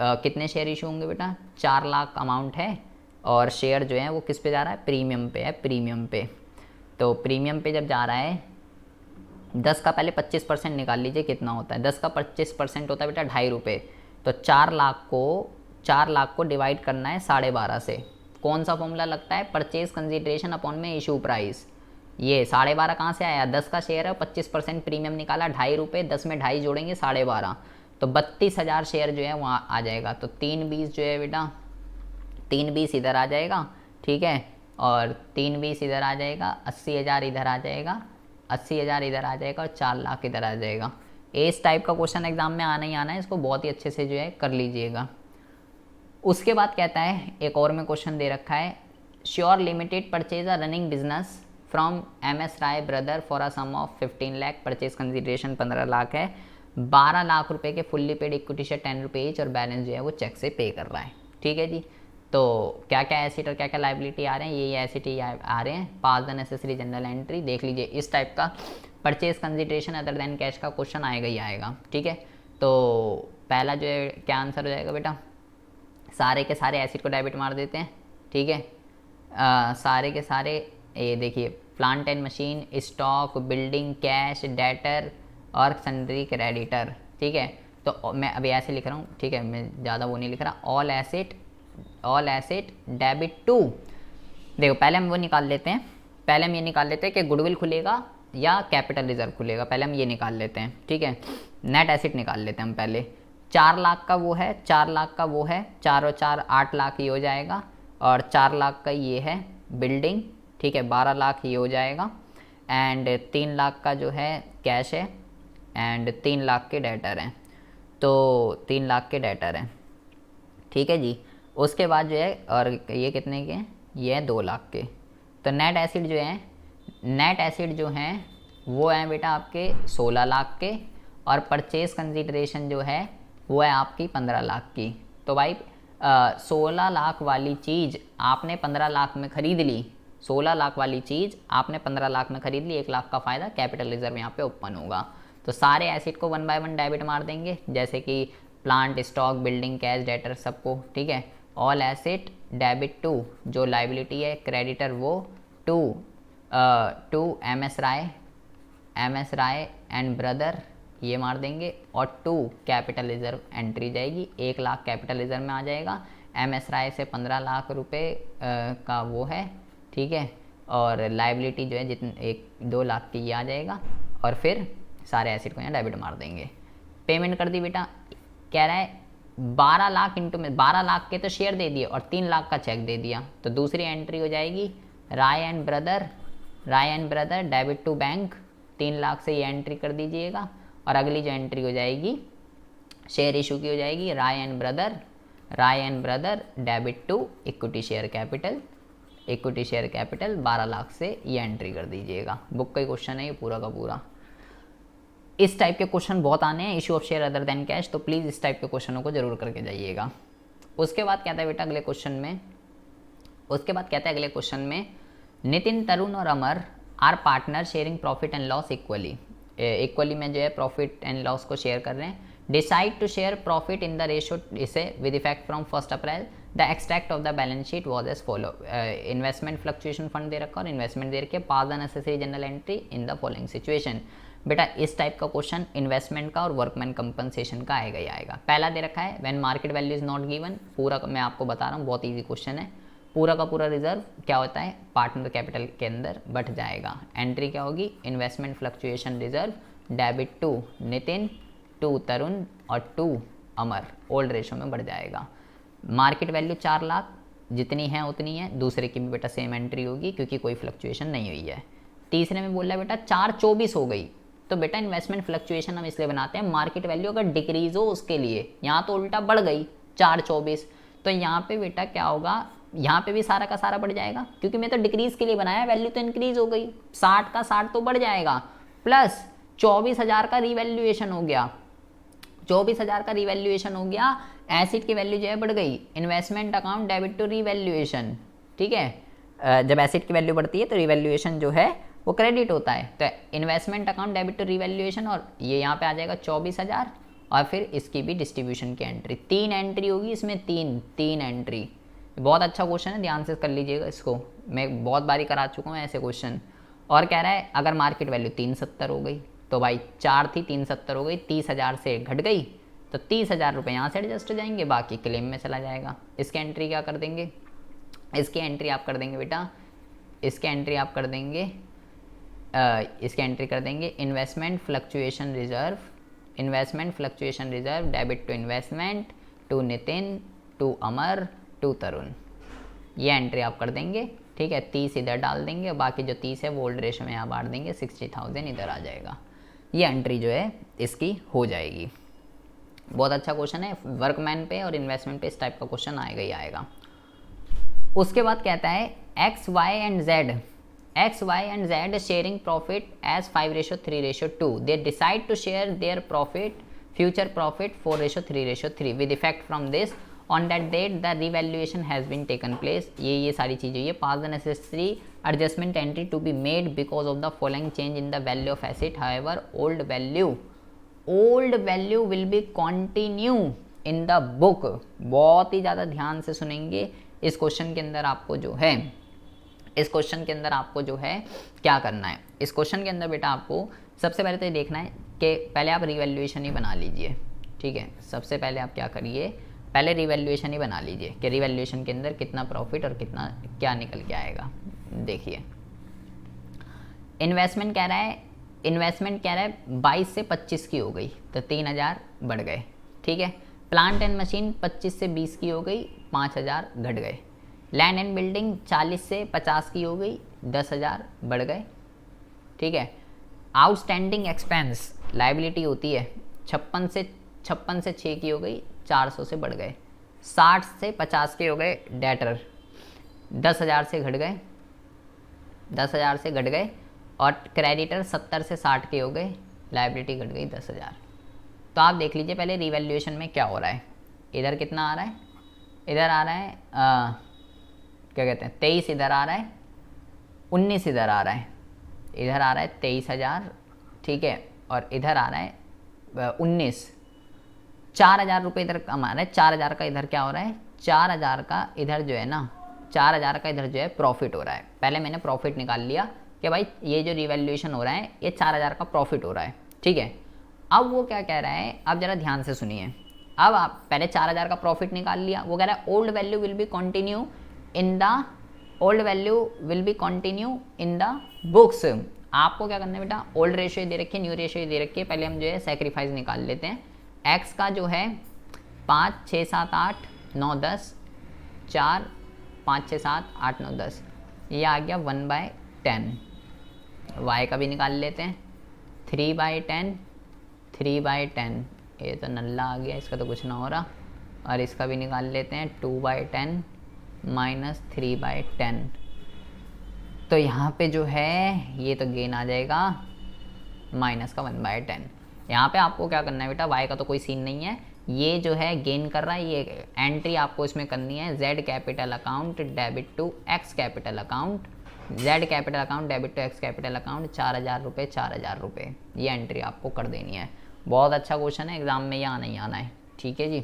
A: कितने शेयर इशू होंगे बेटा 4 लाख अमाउंट है, और शेयर जो है वो किस पे जा रहा है, प्रीमियम पे है, प्रीमियम पे। तो प्रीमियम पे जब जा रहा है 10 का पहले 25% निकाल लीजिए कितना होता है, 10 का 25% होता है बेटा 2.5 रुपये। तो 4 लाख को डिवाइड करना है 12.5 से। कौन सा फॉर्मूला लगता है, परचेज कंसिडरेशन अपॉन में इशू प्राइस। ये 12.5 कहाँ से आया, 10 का शेयर है 25% प्रीमियम निकाला 2.5 रुपये, 10 में 2.5 जोड़ेंगे 12.5, तो 32,000 शेयर जो है वहाँ आ जाएगा। तो 320 जो है बेटा 320 इधर आ जाएगा। ठीक है, और 320 इधर आ जाएगा, 80,000 इधर आ जाएगा, 80,000 इधर आ जाएगा, और 4 लाख इधर आ जाएगा। इस टाइप का क्वेश्चन एग्जाम में आना ही आना है, इसको बहुत ही अच्छे से जो है कर लीजिएगा। उसके बाद कहता है एक और में क्वेश्चन दे रखा है, Sure limited purchase a running business from MS Rai brother for a sum of 15 lakh, purchase consideration 15 lakh है, 12 लाख रुपए के फुल्ली पेड इक्विटी शेयर 10 रुपये ईच, और बैलेंस जो है वो चेक से पे कर रहा है। ठीक है जी। तो क्या क्या एसेट और क्या क्या लाइबिलिटी आ रहे हैं, ये एसेट आ रहे हैं। Pass the necessary journal entry देख लीजिए, इस टाइप का purchase consideration other than cash का क्वेश्चन आएगा ही आएगा। ठीक है, तो पहला जो है क्या आंसर हो जाएगा बेटा, सारे के सारे एसिड को डेबिट मार देते हैं, ठीक है। सारे के सारे ये देखिए, plant and machine, stock, building, cash, debtor और सन्ड्री क्रेडिटर, ठीक है। तो मैं अभी ऐसे लिख रहा हूँ, ठीक है, मैं ज़्यादा वो नहीं लिख रहा। ऑल एसेट डेबिट टू, देखो पहले हम वो निकाल लेते हैं, पहले हम ये निकाल लेते हैं कि गुडविल खुलेगा या कैपिटल रिजर्व खुलेगा, पहले हम ये निकाल लेते हैं, ठीक है। नेट एसेट निकाल लेते हैं हम पहले। 4 लाख का वो है, 4 लाख का वो है, 4 और 4 8 लाख ही हो जाएगा, और 4 लाख का ये है बिल्डिंग, ठीक है, 12 लाख ये हो जाएगा। एंड 3 लाख का जो है कैश है, एंड 3 लाख के डेटर हैं, तो 3 लाख के डेटर हैं, ठीक है जी। उसके बाद जो है, और ये कितने के हैं, ये है 2 लाख के। तो नेट एसिड जो है, नेट एसिड जो हैं वो हैं बेटा आपके 16 लाख के, और परचेज कंसिडरेशन जो है वो है आपकी 15 लाख की। तो भाई 16 लाख वाली चीज़ आपने 15 लाख में ख़रीद ली, 16 लाख वाली चीज़ आपने 15 लाख में ख़रीद ली, 1 लाख का फ़ायदा, कैपिटल रिजर्व यहाँ पे ओपन होगा। तो सारे एसिड को 1 बाय 1 डेबिट मार देंगे, जैसे कि plant, stock, building, cash, debtor, सबको, ठीक है। ऑल एसेट डेबिट टू, जो लाइबिलिटी है क्रेडिटर वो to M S Rai and brother, ये मार देंगे, और 2 कैपिटल रिजर्व एंट्री जाएगी, 1 लाख कैपिटल रिजर्व में आ जाएगा। एम एस राय से 15 लाख रुपए का वो है, ठीक है, और लाइबिलिटी जो है जितने 2 लाख की ये आ जाएगा, और फिर सारे एसिड को यहाँ डेबिट मार देंगे। पेमेंट कर दी बेटा, कह रहा है 12 लाख इंटू में 12 लाख के तो शेयर दे दिए और 3 लाख का चेक दे दिया, तो दूसरी एंट्री हो जाएगी Rai and brother debit to bank, 3 lakh से ये एंट्री कर दीजिएगा। और अगली जो एंट्री हो जाएगी शेयर इशू की हो जाएगी, Rai and brother debit to equity share capital 12 lakh से ये एंट्री कर दीजिएगा। बुक का क्वेश्चन है ये पूरा का पूरा। इस टाइप के क्वेश्चन बहुत आने हैं, issue of share other than cash, तो प्लीज़ इस टाइप के क्वेश्चनों को जरूर करके जाइएगा। उसके बाद कहता है बेटा अगले क्वेश्चन में, नितिन, तरुण और Amar are partner sharing profit and loss equally में जो है प्रॉफिट एंड लॉस को शेयर कर रहे हैं। Decide to share profit in the ratio इसे with effect from 1 April. The extract of the balance sheet was as follow. Investment fluctuation fund दे रखा और इन्वेस्टमेंट दे रखे, pass the necessary journal entry in the following situation. बेटा इस टाइप का क्वेश्चन इन्वेस्टमेंट का और वर्कमैन कंपनसेशन का आएगा ही आएगा। पहला दे रखा है when market value is not given, पूरा मैं आपको बता रहा हूँ, बहुत ईजी क्वेश्चन है। पूरा का पूरा रिजर्व क्या होता है पार्टनर कैपिटल के अंदर बढ़ जाएगा। एंट्री क्या होगी, investment fluctuation reserve debit to Nitin, to Tarun और टू अमर, ओल्ड रेशो में बढ़ जाएगा। मार्केट वैल्यू 4 लाख जितनी है उतनी है, दूसरे की भी बेटा सेम एंट्री होगी क्योंकि कोई फ्लक्चुएशन नहीं हुई है। तीसरे में बोल रहा है बेटा 424 हो गई, तो बेटा इन्वेस्टमेंट फ्लक्चुएशन हम इसलिए बनाते हैं मार्केट वैल्यू अगर डिक्रीज हो उसके लिए, यहाँ तो उल्टा बढ़ गई 424, तो यहाँ पे बेटा क्या होगा, यहाँ पे भी सारा का सारा बढ़ जाएगा क्योंकि मैं तो डिक्रीज के लिए बनाया, वैल्यू तो इंक्रीज हो गई, 60 का 60 तो बढ़ जाएगा, प्लस 24,000 का रिवैल्यूएशन हो गया, 24,000 का रिवैल्यूएशन हो गया, एसिड की वैल्यू जो है बढ़ गई, investment account debit to revaluation, ठीक है। जब एसिड की वैल्यू बढ़ती है तो रिवैल्यूएशन जो है वो क्रेडिट होता है, तो investment account debit to revaluation, और ये यहाँ पे आ जाएगा 24,000, और फिर इसकी भी डिस्ट्रीब्यूशन की एंट्री, 3 एंट्री होगी इसमें, तीन एंट्री। बहुत अच्छा क्वेश्चन है, ध्यान से कर लीजिएगा इसको, मैं बहुत बारी करा चुका हूँ ऐसे क्वेश्चन। और कह रहा है अगर मार्केट वैल्यू 370 हो गई, तो भाई 4 थी 370 हो गई, 30,000 से घट गई, तो 30,000 रुपये यहाँ से एडजस्ट हो जाएंगे, बाकी क्लेम में चला जाएगा। इसकी एंट्री क्या कर देंगे, इसकी एंट्री आप कर देंगे बेटा, इसकी एंट्री आप कर देंगे, इसकी एंट्री कर देंगे investment fluctuation reserve debit to investment, to Nitin, to Amar, to Tarun, ये एंट्री आप कर देंगे, ठीक है। 30 इधर डाल देंगे, बाकी जो 30 है वो ओल्ड रेशो में यहाँ बांट देंगे, 60,000 इधर आ जाएगा, ये एंट्री जो है इसकी हो जाएगी। बहुत अच्छा क्वेश्चन है, वर्कमैन पे और इन्वेस्टमेंट पे इस टाइप का क्वेश्चन आएगा ही आएगा। उसके बाद कहता है X Y and Z sharing profit as 5:3:2, they decide to share their profit future profit 4:3:3 with effect from this on that date the revaluation has been taken place. ये सारी चीज़ें, ये pass the necessary adjustment entry to be made because of the following change in the value of asset, however old value will be continue in the book. बहुत ही ज़्यादा ध्यान से सुनेंगे। इस क्वेश्चन के अंदर आपको जो है, इस क्वेश्चन के अंदर आपको जो है क्या करना है, इस क्वेश्चन के अंदर बेटा आपको सबसे पहले तो ये देखना है कि पहले आप रिवैल्यूएशन ही बना लीजिए। ठीक है, सबसे पहले आप क्या करिए, पहले रिवैल्यूएशन ही बना लीजिए कि रिवैल्यूएशन के अंदर कितना प्रॉफिट और कितना क्या निकल के आएगा। देखिए इन्वेस्टमेंट कह रहा है, इन्वेस्टमेंट कह रहा है 22 से 25 की हो गई तो 3000 बढ़ गए। ठीक है, प्लांट एंड मशीन 25 से 20 की हो गई 5000 घट गए। लैंड एंड बिल्डिंग 40 से 50 की हो गई 10,000 बढ़ गए। ठीक है, आउटस्टैंडिंग एक्सपेंस लाइबिलिटी होती है 56 से 6 की हो गई 400 से बढ़ गए। 60 से 50 के हो गए डेटर 10,000 से घट गए, 10,000 से घट गए। और क्रेडिटर 70 से 60 के हो गए, लाइबिलिटी घट गई 10,000। तो आप देख लीजिए पहले रिवैल्यूएशन में क्या हो रहा है। इधर कितना आ रहा है, इधर आ रहा है क्या कहते हैं 23, इधर आ रहा है 19, इधर आ रहा है, इधर आ रहा है 23,000। ठीक है, और इधर आ रहा है 19, 4,000 रुपये इधर कमा रहा है। 4,000 का इधर क्या हो रहा है, 4,000 का इधर जो है ना, 4,000 का इधर जो है प्रॉफिट हो रहा है। पहले मैंने प्रॉफिट निकाल लिया कि भाई ये जो रिवैल्यूएशन हो रहा है ये 4,000 का प्रॉफिट हो रहा है। ठीक है, अब वो क्या कह रहा है, आप ज़रा ध्यान से सुनिए। अब आप पहले 4,000 का प्रॉफिट निकाल लिया, वो कह रहा है old value will be continue in the, old value will be continue in the books. आपको क्या करना है बेटा, ओल्ड रेशियो दे रखी है, न्यू रेशियो दे रखी है, पहले हम जो है सेक्रीफाइस निकाल लेते हैं। एक्स का जो है 5, 6, 7, 8, 9, 10, 4, 5, 6, 7, 8, 9, 10, ये आ गया 1/10। वाई का भी निकाल लेते हैं 3/10, 3/10, ये तो नल्ला आ गया, इसका तो कुछ ना हो रहा। और इसका भी निकाल लेते हैं 2/10 माइनस 3/10। तो यहाँ पे जो है ये तो गेन आ जाएगा माइनस का 1/10। यहाँ पे आपको क्या करना है बेटा, वाई का तो कोई सीन नहीं है, ये जो है गेन कर रहा है, ये एंट्री आपको इसमें करनी है। Z capital account debit to X capital account, Z capital account debit to X capital account, 4,000 रुपये 4,000 रुपये, ये एंट्री आपको कर देनी है। बहुत अच्छा क्वेश्चन है, एग्जाम में ये आना ही आना है। ठीक है जी,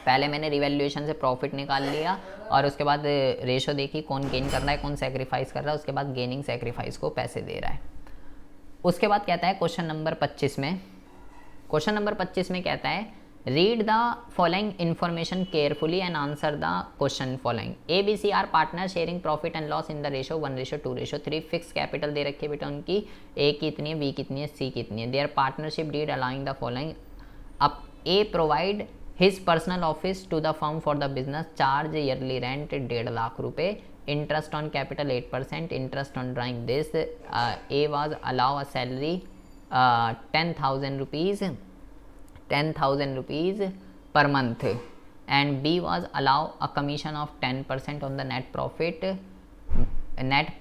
A: पहले मैंने रिवैल्यूएशन से प्रॉफिट निकाल लिया और उसके बाद रेशो देखी कौन गेन कर रहा है कौन सेक्रीफाइस कर रहा है, उसके बाद गेनिंग सेक्रीफाइस को पैसे दे रहा है। उसके बाद कहता है क्वेश्चन नंबर 25 में, क्वेश्चन नंबर 25 में कहता है read the following information carefully and answer the question following. A B C are partner sharing profit and loss in the ratio 1:2:3। Fix capital दे रखी है बेटा उनकी, ए कितनी है, बी कितनी है, सी कितनी है। Their partnership deed allowing the following. अब A provide his personal office to the firm for the business, charge yearly rent 1.5 lakh रुपए, interest on capital 8%, interest on drawing this. A was allow a salary 10,000 rupees, 10,000 rupees per month, and B was allow a commission of 10% on the net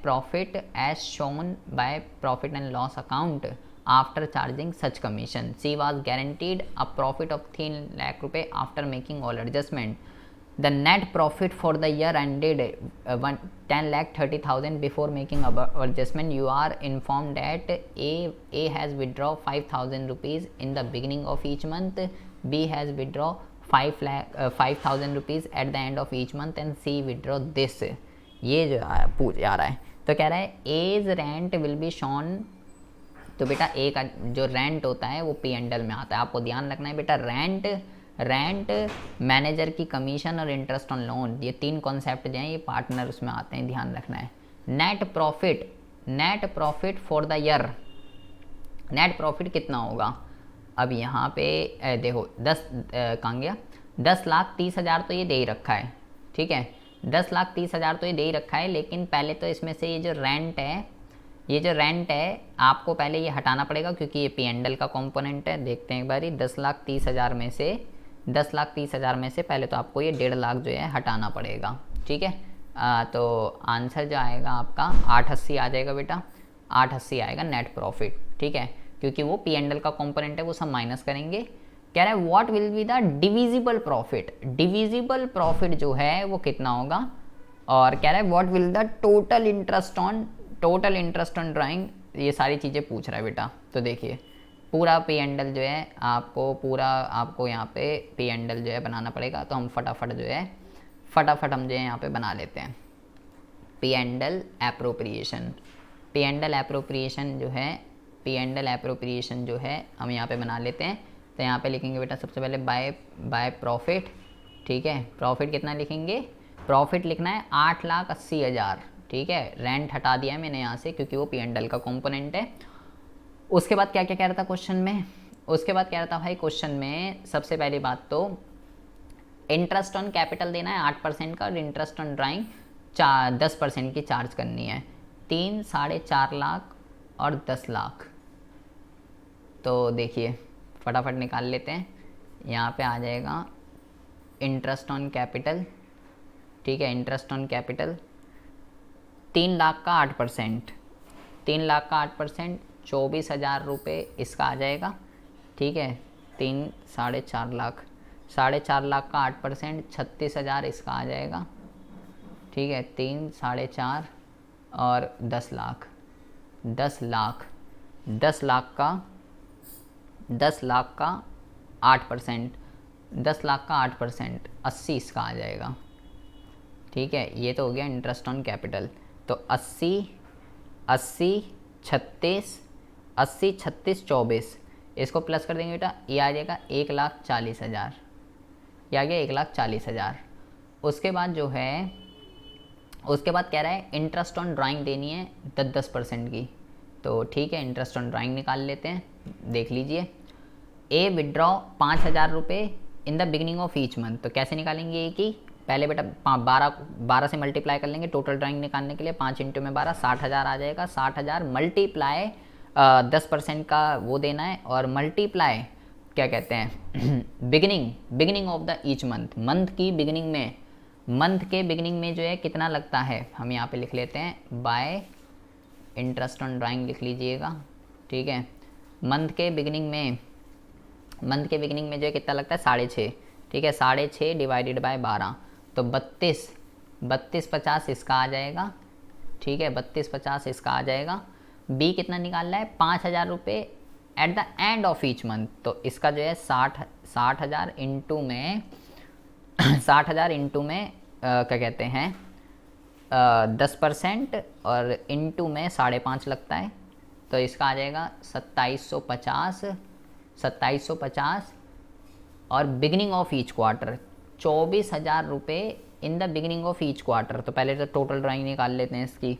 A: profit as shown by profit and loss account after charging such commission. C was guaranteed a profit of 3 lakh रुपए after making all adjustment. The net profit for the year ended 10,30,000 before making adjustment. You are informed that A has withdraw 5,000 rupees in the beginning of each month, B has withdraw 5,000 rupees at the end of each month, and C withdraw this. ये जो पूछ आ रहा है, तो कह रहा है A's rent will be shown। तो बेटा ए का जो रेंट होता है वो पी एंड एल में आता है। आपको ध्यान रखना है बेटा, रेंट मैनेजर की कमीशन और इंटरेस्ट ऑन लोन, ये 3 कॉन्सेप्ट जो हैं ये पार्टनर उसमें आते हैं, ध्यान रखना है। Net profit for the year, net profit कितना होगा। अब यहाँ पे देखो 10 कहाँ गया, 10,30,000 तो ये दे ही रखा है। ठीक है, 10,30,000 तो ये दे ही रखा है, लेकिन पहले तो इसमें से ये जो रेंट है आपको पहले ये हटाना पड़ेगा क्योंकि ये पी एंड एल का कंपोनेंट है। देखते हैं एक बारी, 10,30,000 में से 10,30,000 में से पहले तो आपको ये 1.5 लाख जो है हटाना पड़ेगा। ठीक है, तो आंसर जो आएगा आपका 880 आ जाएगा बेटा, 880 आएगा नेट प्रॉफिट। ठीक है, क्योंकि वो पी एंड एल का कंपोनेंट है, वो सब माइनस करेंगे। कह रहा है what will be the divisible profit, divisible profit जो है वो कितना होगा। और कह रहा है what will the total interest on drawing, ये सारी चीज़ें पूछ रहा है बेटा। तो देखिए पूरा पी एंडल जो है आपको यहाँ पे पी एंडल जो है बनाना पड़ेगा। तो हम फटाफट हम जो है यहाँ पे बना लेते हैं। P and L appropriation, P and L appropriation जो है हम यहाँ पे बना लेते हैं। तो यहाँ पे लिखेंगे बेटा सबसे पहले बाय प्रॉफिट, ठीक है। प्रॉफिट कितना लिखेंगे, प्रॉफिट लिखना है 8,80,000, ठीक है। रेंट हटा दिया है मैंने यहाँ से क्योंकि वो पी एंडल का कंपोनेंट है। उसके बाद क्या क्या कह रहा था क्वेश्चन में, उसके बाद कह रहा था भाई क्वेश्चन में सबसे पहली बात तो इंटरेस्ट ऑन कैपिटल देना है 8% का, और इंटरेस्ट ऑन ड्राइंग 10% की चार्ज करनी है। 3, 4.5 लाख और 10 लाख। तो देखिए फटाफट निकाल लेते हैं। यहाँ पे आ जाएगा इंटरेस्ट ऑन कैपिटल, ठीक है। इंटरेस्ट ऑन कैपिटल 3 लाख का 8%, 3 लाख का 8% 24,000 रुपये इसका आ जाएगा, ठीक है। 3, 4.5 लाख, 4.5 लाख का 8% 36,000 इसका आ जाएगा, ठीक है। 3, 4.5 और 10 लाख, 10 लाख का 8%, 10 लाख का 8% 80 इसका आ जाएगा, ठीक है। ये तो हो गया इंटरेस्ट ऑन कैपिटल। तो 80, 36, 24 इसको प्लस कर देंगे बेटा, ये आ जाएगा 1,40,000, ये आ गया 1,40,000। उसके बाद जो है, उसके बाद कह रहा है इंटरेस्ट ऑन ड्राइंग देनी है 10% की। तो ठीक है, इंटरेस्ट ऑन ड्राइंग निकाल लेते हैं। देख लीजिए, ए विड्रॉ 5,000 रुपये in the beginning of each month. तो कैसे निकालेंगे ये कि पहले बेटा 12 से मल्टीप्लाई कर लेंगे टोटल ड्राइंग निकालने के लिए। 5 इंटू में 12 60,000 आ जाएगा। 60,000 मल्टीप्लाई 10% का वो देना है, और मल्टीप्लाई क्या कहते हैं beginning of the each month. Month के बिगिनिंग में जो है कितना लगता है हम यहाँ पे लिख लेते हैं बाय इंटरेस्ट ऑन ड्राइंग लिख लीजिएगा, ठीक है। मंथ के बिगिनिंग में जो है कितना लगता है 6.5, ठीक है। 6.5 डिवाइडेड बाय 12 तो 32,50 इसका आ जाएगा, ठीक है। 32,50 इसका आ जाएगा। बी कितना निकालना है 5,000 रुपये eight the end of each month. तो इसका जो है 60,000 इंटू में 60,000 इंटू में क्या कहते हैं 10% और इंटू में 5.5 लगता है। तो इसका आ जाएगा 2750 और बिगिनिंग ऑफ ईच क्वार्टर 24,000 रुपये in the beginning of each quarter. तो पहले तो टोटल ड्राइंग निकाल लेते हैं इसकी।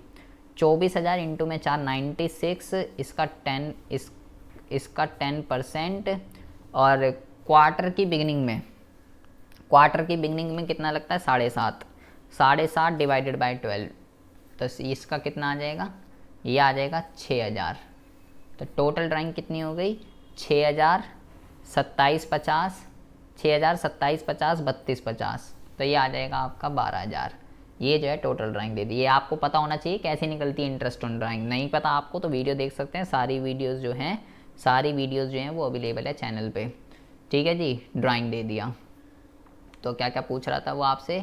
A: 24,000 इंटू में 4 96, इसका 10% और क्वार्टर की बिगिनिंग में कितना लगता है 7.5 डिवाइडेड बाय 12। तो इसका कितना आ जाएगा, ये आ जाएगा 6,000। तो टोटल ड्राइंग कितनी हो गई 6,000, 2750, 32,50। तो ये आ जाएगा आपका 12,000। ये जो है टोटल ड्राइंग दे दी। ये आपको पता होना चाहिए कैसे निकलती है इंटरेस्ट ऑन ड्राइंग। नहीं पता आपको तो वीडियो देख सकते हैं, सारी वीडियोस जो हैं वो अवेलेबल है चैनल पे, ठीक है जी। ड्राइंग दे दिया। तो क्या क्या पूछ रहा था वो आपसे,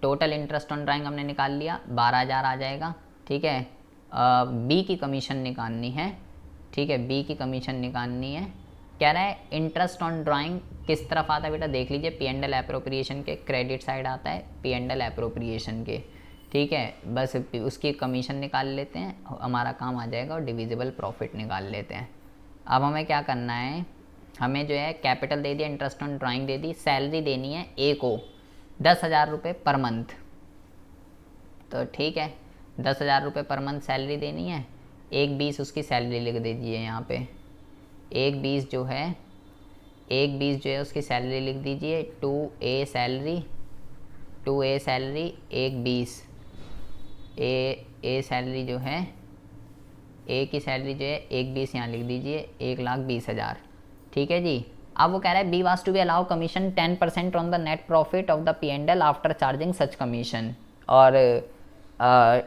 A: टोटल इंटरेस्ट ऑन ड्राइंग हमने निकाल लिया 12,000 आ जाएगा, ठीक है। बी की कमीशन निकालनी है, ठीक है। बी की कमीशन निकालनी है। कह रहा है इंटरेस्ट ऑन ड्राइंग किस तरफ आता है बेटा, देख लीजिए पी एंड एल एप्रोप्रिएशन के क्रेडिट साइड आता है, पी एंड एल एप्रोप्रिएशन के, ठीक है। बस उसकी कमीशन निकाल लेते हैं, हमारा काम आ जाएगा। और डिविजिबल प्रॉफिट निकाल लेते हैं। अब हमें क्या करना है, हमें जो है कैपिटल दे दिया, interest on drawing they the, salary देनी है ए को 10,000 रुपये पर मंथ। तो ठीक है 10,000 रुपये पर मंथ सैलरी देनी है। 1/20 उसकी सैलरी लिख दीजिए यहाँ पे। 1/20 जो है उसकी सैलरी लिख दीजिए। 2A सैलरी 1/20 ए सैलरी जो है ए की सैलरी जो है 1/20 यहाँ लिख दीजिए 1,20,000, ठीक है जी। अब वो कह रहा है B was to be allow commission 10% on the net profit of the P&L after charging such commission. और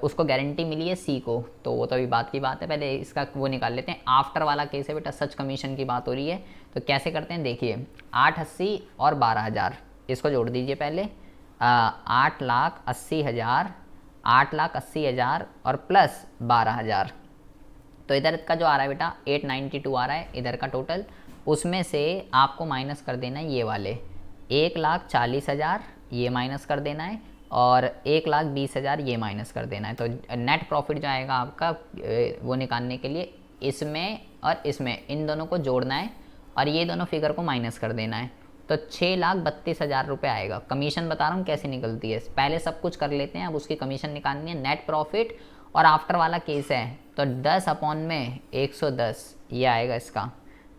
A: उसको गारंटी मिली है सी को। तो वो तो अभी बात की बात है, पहले इसका वो निकाल लेते हैं। आफ्टर वाला केस है बेटा, सच कमीशन की बात हो रही है। तो कैसे करते हैं देखिए, 880 और 12,000 इसको जोड़ दीजिए पहले। 8,80,000 और प्लस 12,000, तो इधर का जो आ रहा है बेटा 892 आ रहा है इधर का टोटल, उसमें से आपको माइनस कर देना है ये वाले 1,40,000 ये माइनस कर देना है और 1,20,000 ये माइनस कर देना है। तो नेट प्रॉफिट जो आएगा आपका वो निकालने के लिए इसमें और इसमें इन दोनों को जोड़ना है और ये दोनों फिगर को माइनस कर देना है। तो 6,32,000 रुपये आएगा। कमीशन बता रहा हूँ कैसे निकलती है, पहले सब कुछ कर लेते हैं, अब उसकी कमीशन निकालनी है। नेट प्रॉफिट और आफ्टर वाला केस है तो 10 अपॉन में 110 ये आएगा इसका,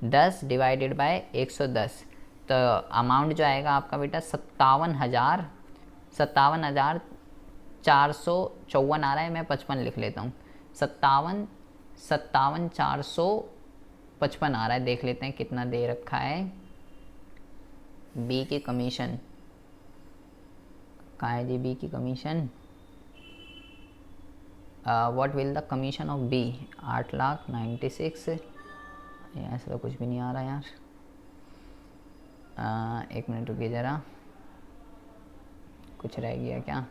A: 10 डिवाइडेड बाय 110। तो अमाउंट जो आएगा आपका बेटा 57,454 आ रहा है, मैं 55 लिख लेता हूँ, 57,455 आ रहा है। देख लेते हैं कितना दे रखा है। बी की कमीशन कहाँ है जी? बी की commission what will the commission of B? 8,96,000। ऐसा तो कुछ भी नहीं आ रहा यार। एक मिनट रुकिए ज़रा, कुछ रह गया क्या?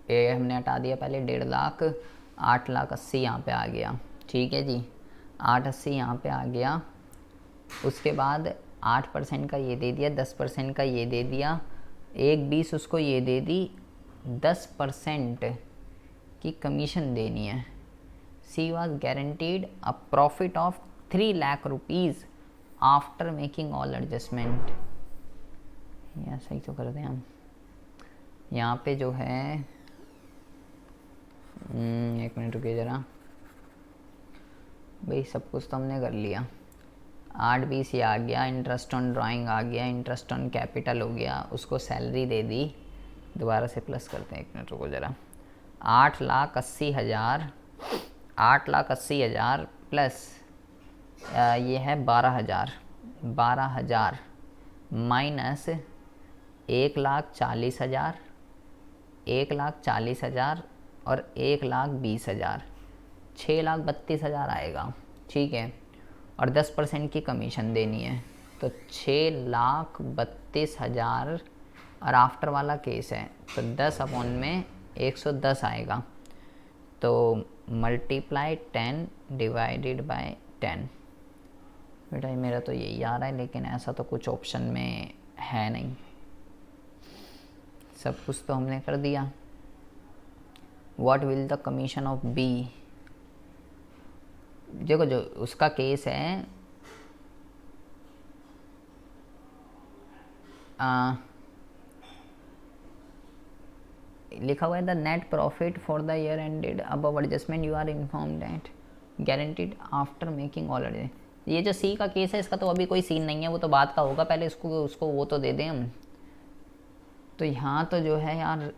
A: ये हमने हटा दिया पहले 1.5 लाख, 8,80,000 यहाँ पे आ गया। ठीक है जी, 880 यहाँ पे आ गया। उसके बाद 8% का ये दे दिया, 10% का ये दे दिया, 1,20 उसको ये दे दी, 10% की कमीशन देनी है। C was guaranteed a profit of 3 lakh rupees after making all adjustment. या सही तो कर दें हम। यहाँ पे जो है एक मिनट रुकिए ज़रा भाई, सब कुछ तो हमने कर लिया। 8,20 ये आ गया, इंटरेस्ट ऑन ड्राइंग आ गया, इंटरेस्ट ऑन कैपिटल हो गया, उसको सैलरी दे दी। दोबारा से प्लस करते हैं, एक मिनट रुको ज़रा। 8,80,000, 8,80,000 प्लस ये है 12,000, 12,000 माइनस 1,40,000, 1,40,000 और 1,20,000, 6,32,000 आएगा। ठीक है, और 10% की कमीशन देनी है तो 6,32,000 और आफ्टर वाला केस है तो 10 अपॉन में 110 आएगा। तो मल्टीप्लाई 10 डिवाइडेड बाय 10। बेटा मेरा तो यही आ रहा है, लेकिन ऐसा तो कुछ ऑप्शन में है नहीं। सब कुछ तो हमने कर दिया। What will the commission of B? देखो जो उसका केस है लिखा हुआ है the net profit for the year ended above adjustment you are informed that guaranteed after making already. ये जो सी का केस है इसका तो अभी कोई सीन नहीं है, वो तो बात का होगा, पहले इसको उसको वो तो दे दें हम। तो यहाँ तो जो है यार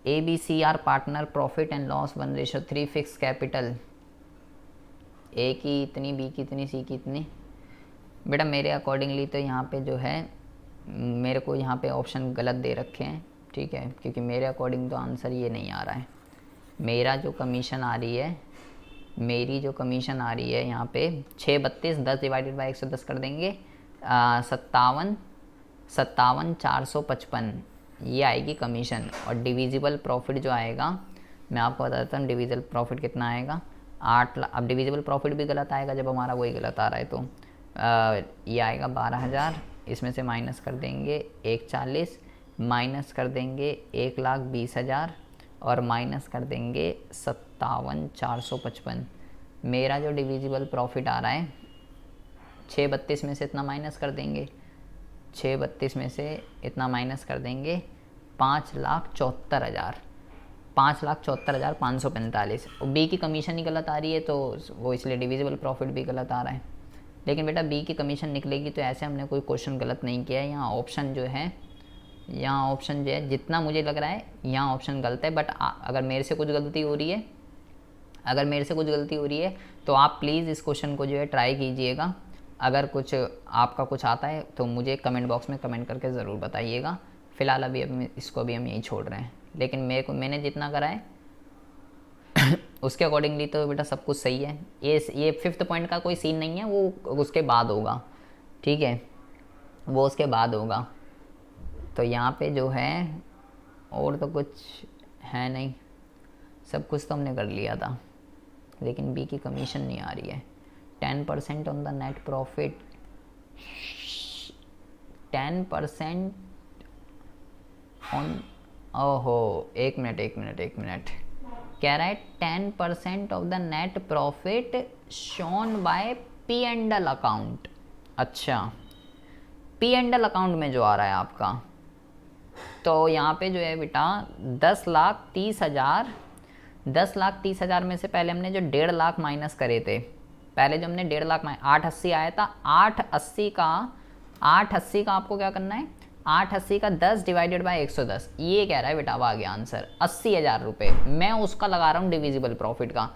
A: ABCR partner profit and loss 1:3 fix capital, A की इतनी, बी की इतनी, सी की इतनी। बेटा मेरे अकॉर्डिंगली तो यहाँ पे जो है मेरे को यहाँ पे ऑप्शन गलत दे रखे हैं। ठीक है, क्योंकि मेरे अकॉर्डिंग तो आंसर ये नहीं आ रहा है। मेरा जो कमीशन आ रही है, मेरी जो कमीशन आ रही है यहाँ पे 632, 10 डिवाइडेड बाई 110 कर देंगे, 57,455 ये आएगी कमीशन। और डिविजिबल प्रॉफिट जो आएगा मैं आपको बता देता हूँ, डिविजिबल प्रॉफिट कितना आएगा 8 लाख। अब डिविजिबल प्रॉफिट भी गलत आएगा जब हमारा वही गलत आ रहा है, तो ये आएगा 12,000, इसमें से माइनस कर देंगे 140, माइनस कर देंगे 1,20,000 और माइनस कर देंगे 57,455। मेरा जो डिविजिबल प्रॉफिट आ रहा है 632 में से इतना माइनस कर देंगे, 632 में से इतना माइनस कर देंगे 5,74,000, 5,74,545। और बी की कमीशन ही गलत आ रही है तो वो इसलिए डिविजिबल प्रॉफिट भी गलत आ रहा है। लेकिन बेटा बी की कमीशन निकलेगी तो ऐसे हमने कोई क्वेश्चन गलत नहीं किया है। यहाँ ऑप्शन जो है, यहाँ ऑप्शन जो है जितना मुझे लग रहा है यहाँ ऑप्शन गलत है। बट अगर मेरे से कुछ गलती हो रही है, अगर मेरे से कुछ गलती हो रही है तो आप प्लीज़ इस क्वेश्चन को जो है ट्राई कीजिएगा। अगर कुछ आपका कुछ आता है तो मुझे कमेंट बॉक्स में कमेंट करके ज़रूर बताइएगा। फ़िलहाल अभी इसको भी हम यहीं छोड़ रहे हैं, लेकिन मैंने जितना करा है उसके अकॉर्डिंगली तो बेटा सब कुछ सही है। ये 5th पॉइंट का कोई सीन नहीं है, वो उसके बाद होगा। ठीक है, वो उसके बाद होगा। तो यहाँ पे जो है और तो कुछ है नहीं, सब कुछ तो हमने कर लिया था, लेकिन बी की कमीशन नहीं आ रही है। 10% on the net profit, 10% on, ओहो एक मिनट कह रहा है 10% of the net profit shown by P and L account. अच्छा, पी एंड एल अकाउंट में जो आ रहा है आपका, तो यहाँ पे जो है बेटा 10,30,000, 10,30,000 में से पहले हमने जो 1.5 लाख माइनस करे थे, पहले जो हमने 1.5 लाख 880 आया था, 880 का आपको क्या करना है, 880 का 10 डिवाइडेड बाय 110, ये कह रहा है बेटा, अब आ गया आंसर 80,000 रुपये। मैं उसका लगा रहा हूँ डिविजिबल प्रॉफिट का।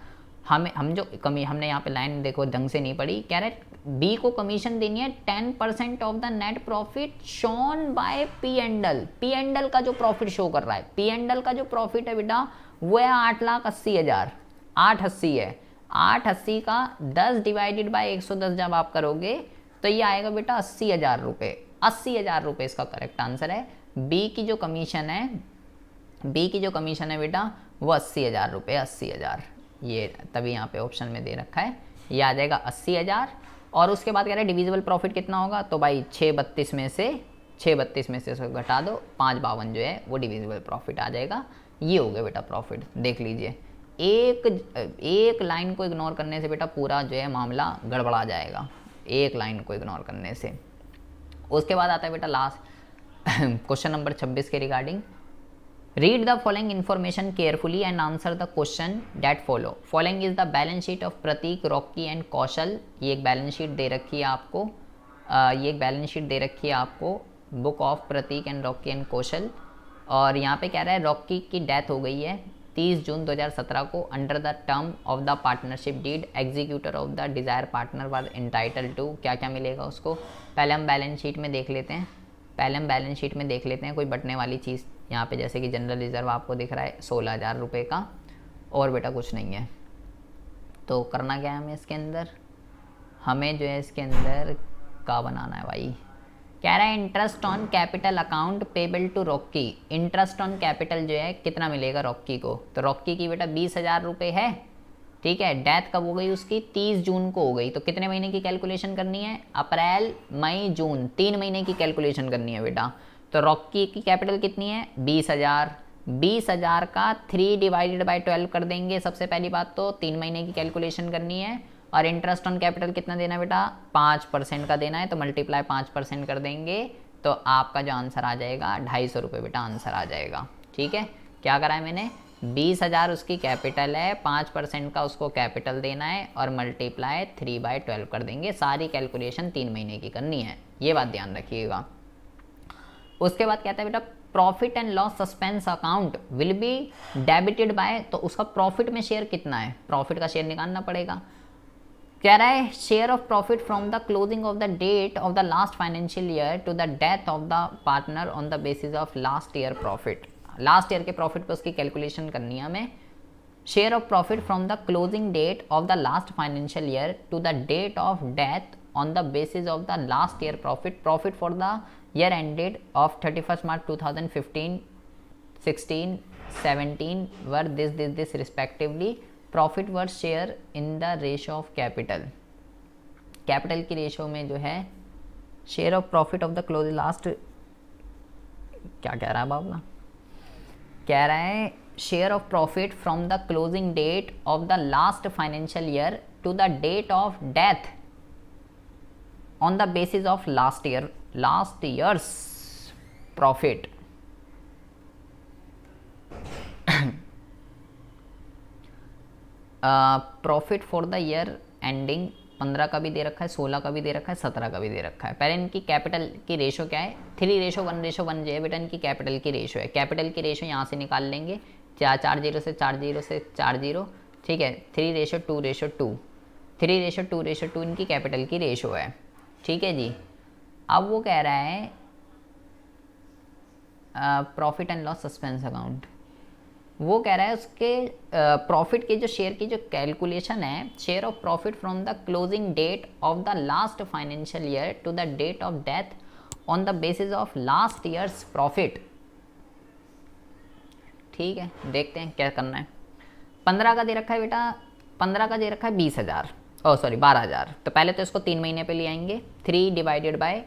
A: हम जो कमी हमने यहाँ पे लाइन देखो ढंग से नहीं पढ़ी, कह रहे बी को कमीशन देनी है 10% of the net profit shown by P and L. P and L का जो प्रॉफिट शो कर रहा है, पी एंड एल का जो प्रॉफिट है बेटा वो है 8,80,000, 880 है। 880 का 10 डिवाइडेड बाय 110 जब आप करोगे तो ये आएगा बेटा 80,000 रुपये। 80,000 रुपये इसका करेक्ट आंसर है। बी की जो कमीशन है बेटा वो 80,000 रुपये, 80,000, ये तभी यहाँ पे ऑप्शन में दे रखा है, ये आ जाएगा 80,000। और उसके बाद कह रहा है डिविजिबल प्रॉफिट कितना होगा, तो भाई 632 में से इसको घटा दो, 552 जो है वो डिविजिबल प्रॉफिट आ जाएगा। ये हो गया बेटा प्रॉफिट, देख लीजिए। एक लाइन को इग्नोर करने से बेटा पूरा जो है मामला गड़बड़ा जाएगा, एक लाइन को इग्नोर करने से। उसके बाद आता है बेटा लास्ट क्वेश्चन नंबर 26 के regarding, read the following information carefully and answer the question that follow. Following is the balance sheet of Pratik, Rocky and Kaushal. ये एक बैलेंस शीट दे रखी है आपको, book of Pratik and Rocky and Kaushal. और यहाँ पे कह रहा है रॉकी की डेथ हो गई है 30 जून 2017 को, under the term of the partnership deed executor of the desire partner was entitle to, क्या क्या मिलेगा उसको। पहले हम बैलेंस शीट में देख लेते हैं, कोई बटने वाली चीज़ यहाँ पे, जैसे कि जनरल रिजर्व आपको दिख रहा है 16,000 रुपये का, और बेटा कुछ नहीं है। तो करना क्या है हमें इसके अंदर, हमें जो है इसके अंदर क्या बनाना है भाई, कह रहा है interest on capital account payable to Rocky. Interest on capital जो है कितना मिलेगा रॉकी को, तो रॉकी की बेटा 20,000 रुपये है, ठीक है। डेथ कब हो गई उसकी, 30 जून को हो गई। तो कितने महीने की कैलकुलेशन करनी है, अप्रैल मई जून, 3 महीने की कैलकुलेशन करनी है बेटा। तो रॉकी की कैपिटल कितनी है 20,000, 20,000 का 3 डिवाइडेड बाई 12 कर देंगे। सबसे पहली बात तो 3 महीने की कैलकुलेशन करनी है, और इंटरेस्ट ऑन कैपिटल कितना देना बेटा 5% का देना है, तो मल्टीप्लाई 5% कर देंगे, तो आपका जो आंसर आ जाएगा 250 रुपये बेटा आंसर आ जाएगा। ठीक है, क्या करा है मैंने, 20,000 उसकी कैपिटल है, 5% का उसको कैपिटल देना है, और मल्टीप्लाई 3/12 कर देंगे। सारी कैलकुलेशन 3 महीने की करनी है, ये बात ध्यान रखिएगा। उसके बाद कहता है बेटा profit and loss suspense account will be debited bye, तो उसका प्रॉफिट में शेयर कितना है, प्रॉफिट का शेयर निकालना पड़ेगा। कह रहा है share of profit from the closing of the date of the last financial year to the death of the partner on the basis of last year profit. Last year के प्रॉफिट पे उसकी कैलकुलेशन करनी है हमें। Share of profit from the closing date of the last financial year to the date of death on the basis of the last year profit, profit for the year ended of 31st March 2015, 16, 17 were this respectively. Profit was share in the ratio of capital. Capital की रेशियो में जो है share of profit of the close last, क्या कह रहा है बाबा, कह रहा है share of profit from the closing date of the last financial year to the date of death on the basis of last years profit. Profit for the year ending 15 का भी दे रखा है, 16 का भी दे रखा है, 17 का भी दे रखा है। पहले इनकी कैपिटल की रेशो क्या है, 3:1:1 जो है बेटा इनकी कैपिटल की रेशो है। कैपिटल की रेशो यहाँ से निकाल लेंगे, 4 0 से 4 0 से 4 0, ठीक है। 3:2:2, 3:2:2 इनकी कैपिटल की रेशो है, ठीक है जी। अब वो कह रहा है profit and loss suspense account, वो कह रहा है उसके प्रॉफिट के जो शेयर की जो कैलकुलेशन है, share of profit from the closing date of the last financial year to the date of death on the basis of last years profit. ठीक है, देखते हैं क्या करना है। 15 का दे रखा है बेटा, 15 का दे रखा है 20,000, ओ सॉरी 12,000। तो पहले तो इसको 3 महीने पे ले आएंगे, 3 डिवाइडेड बाय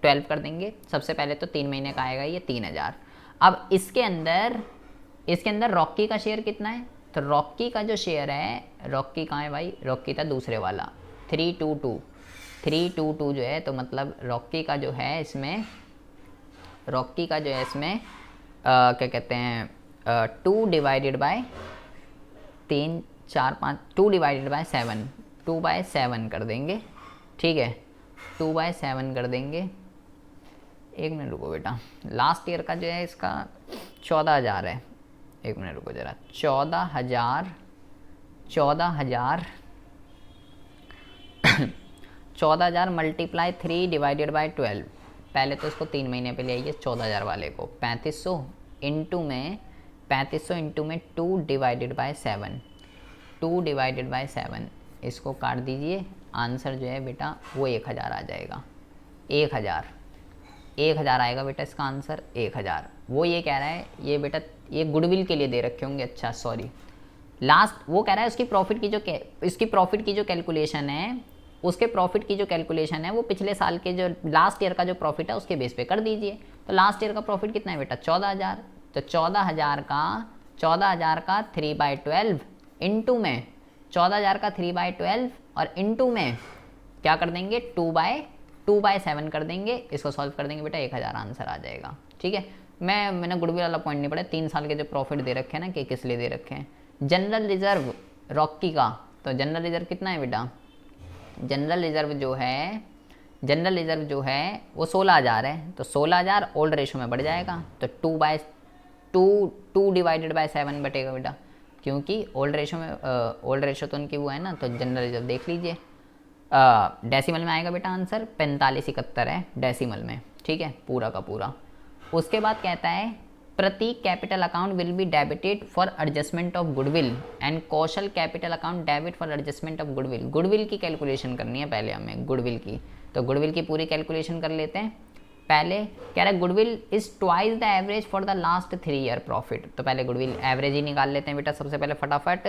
A: 12 कर देंगे। सबसे पहले तो 3 महीने का आएगा ये 3,000। अब इसके अंदर रॉकी का शेयर कितना है, तो रॉकी का जो शेयर है, रॉकी कहाँ है भाई, रॉकी था दूसरे वाला 322 जो है, तो मतलब रॉकी का जो है इसमें क्या कहते हैं 2 डिवाइडेड बाय 3 4 5 2 डिवाइडेड बाय 7, 2/7 कर देंगे। ठीक है, 2/7 कर देंगे। एक मिनट रुको बेटा, लास्ट ईयर का जो है इसका 14,000 है। एक मिनट रुको जरा, 14,000 मल्टीप्लाई 3 डिवाइडेड बाई 12। पहले तो इसको 3 महीने पे ले आइए 14,000 वाले को, 3500 इंटू में 2 डिवाइडेड बाई 7, 2 डिवाइडेड बाई 7 इसको काट दीजिए। आंसर जो है बेटा वो 1,000 आ जाएगा। 1,000 आएगा बेटा इसका आंसर 1,000। वो ये कह रहा है, ये बेटा ये गुडविल के लिए दे रखे होंगे, अच्छा सॉरी, लास्ट वो कह रहा है उसकी प्रॉफिट की जो कैलकुलेशन है, उसके प्रॉफिट की जो कैलकुलेशन है वो पिछले साल के जो लास्ट ईयर का जो प्रॉफिट है उसके बेस पे कर दीजिए। तो लास्ट ईयर का प्रॉफिट कितना है बेटा 14,000। तो 14,000 का 3/12 इंटू में 14,000 का 3/12 और इंटू में क्या कर देंगे 2/7 कर देंगे। इसको सॉल्व कर देंगे बेटा 1,000 आंसर आ जाएगा। ठीक है, मैंने गुडविल वाला पॉइंट नहीं पढ़ा। 3 साल के जो प्रॉफिट दे रखे हैं ना कि किस लिए दे रखे हैं। जनरल रिजर्व रॉकी का, तो जनरल रिजर्व कितना है बेटा, जनरल रिजर्व जो है वो 16,000 है। तो 16,000 ओल्ड रेशो में बढ़ जाएगा, तो 2 डिवाइडेड बाय 7 बटेगा बेटा, क्योंकि ओल्ड रेशो तो उनकी वो है ना। तो जनरल रिजर्व देख लीजिए, डेसिमल में आएगा बेटा आंसर 4571 है डेसिमल में। ठीक है, पूरा का पूरा। उसके बाद कहता है Pratik capital account will be debited for adjustment of goodwill and Kaushal capital account debit for adjustment of goodwill. Goodwill की कैलकुलेशन करनी है पहले हमें, गुडविल की। तो गुडविल की पूरी कैलकुलेशन कर लेते हैं। पहले कह रहा है goodwill is twice the average for the last 3 year profit. तो पहले गुडविल एवरेज ही निकाल लेते हैं बेटा। सबसे पहले फटाफट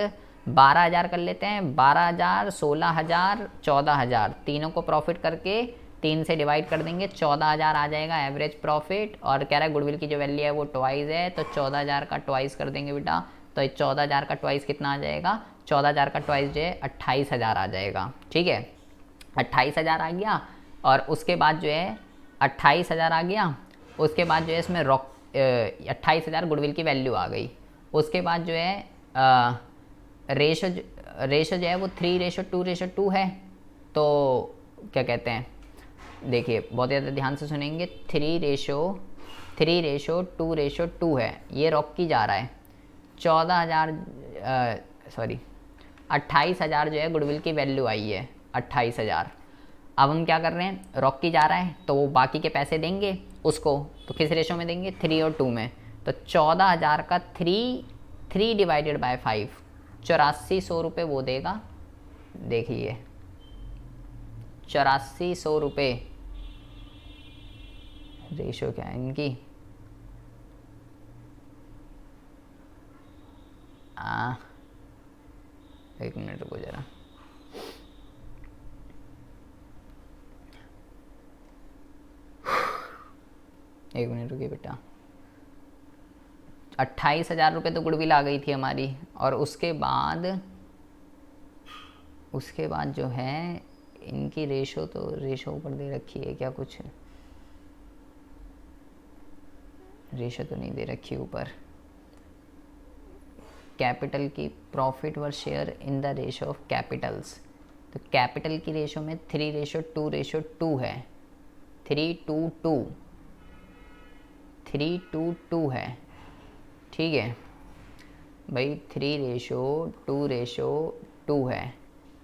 A: 12,000 कर लेते हैं, 12,000 16,000 14,000 तीनों को प्रॉफिट करके 3 से डिवाइड कर देंगे, 14,000 आ जाएगा एवरेज प्रॉफिट। और कह रहा है गुडविल की जो वैल्यू है वो ट्वाइस है, तो 14,000 का ट्वाइस कर देंगे बेटा। तो 14,000 का ट्वाइस कितना आ जाएगा, 14,000 का ट्वाइस जो है 28,000 आ जाएगा। ठीक है, 28,000 आ गया। और उसके बाद जो है 28,000 आ गया। उसके बाद जो है इसमें 28,000 गुडविल की वैल्यू आ गई। उसके बाद जो है रेशो जो है वो 3:2:2 है। तो क्या कहते हैं, देखिए बहुत ज़्यादा ध्यान से सुनेंगे, 3:2:2 है। ये रॉकी जा रहा है 28,000 जो है गुडविल की वैल्यू आई है 28,000। अब हम क्या कर रहे हैं, रॉकी जा रहा है तो वो बाकी के पैसे देंगे उसको, तो किस रेशो में देंगे 3 और 2 में। तो 14,000 का 3 डिवाइडेड बाय 5, 8400 रुपये वो देगा। देखिए 8400 रुपये रेशो क्या है इनकी, एक मिनट रुको जरा, एक मिनट रुकिए बेटा। 28,000 रुपये तो गुडविल आ गई थी हमारी। और उसके बाद जो है इनकी रेशो, तो रेशो ऊपर दे रखी है क्या, कुछ रेशो तो नहीं दे रखी ऊपर। कैपिटल की profit were share in the ratio of Capitals. तो कैपिटल की रेशो में 3:2:2 है, 3:2 है। ठीक है भाई, 3:2:2 है,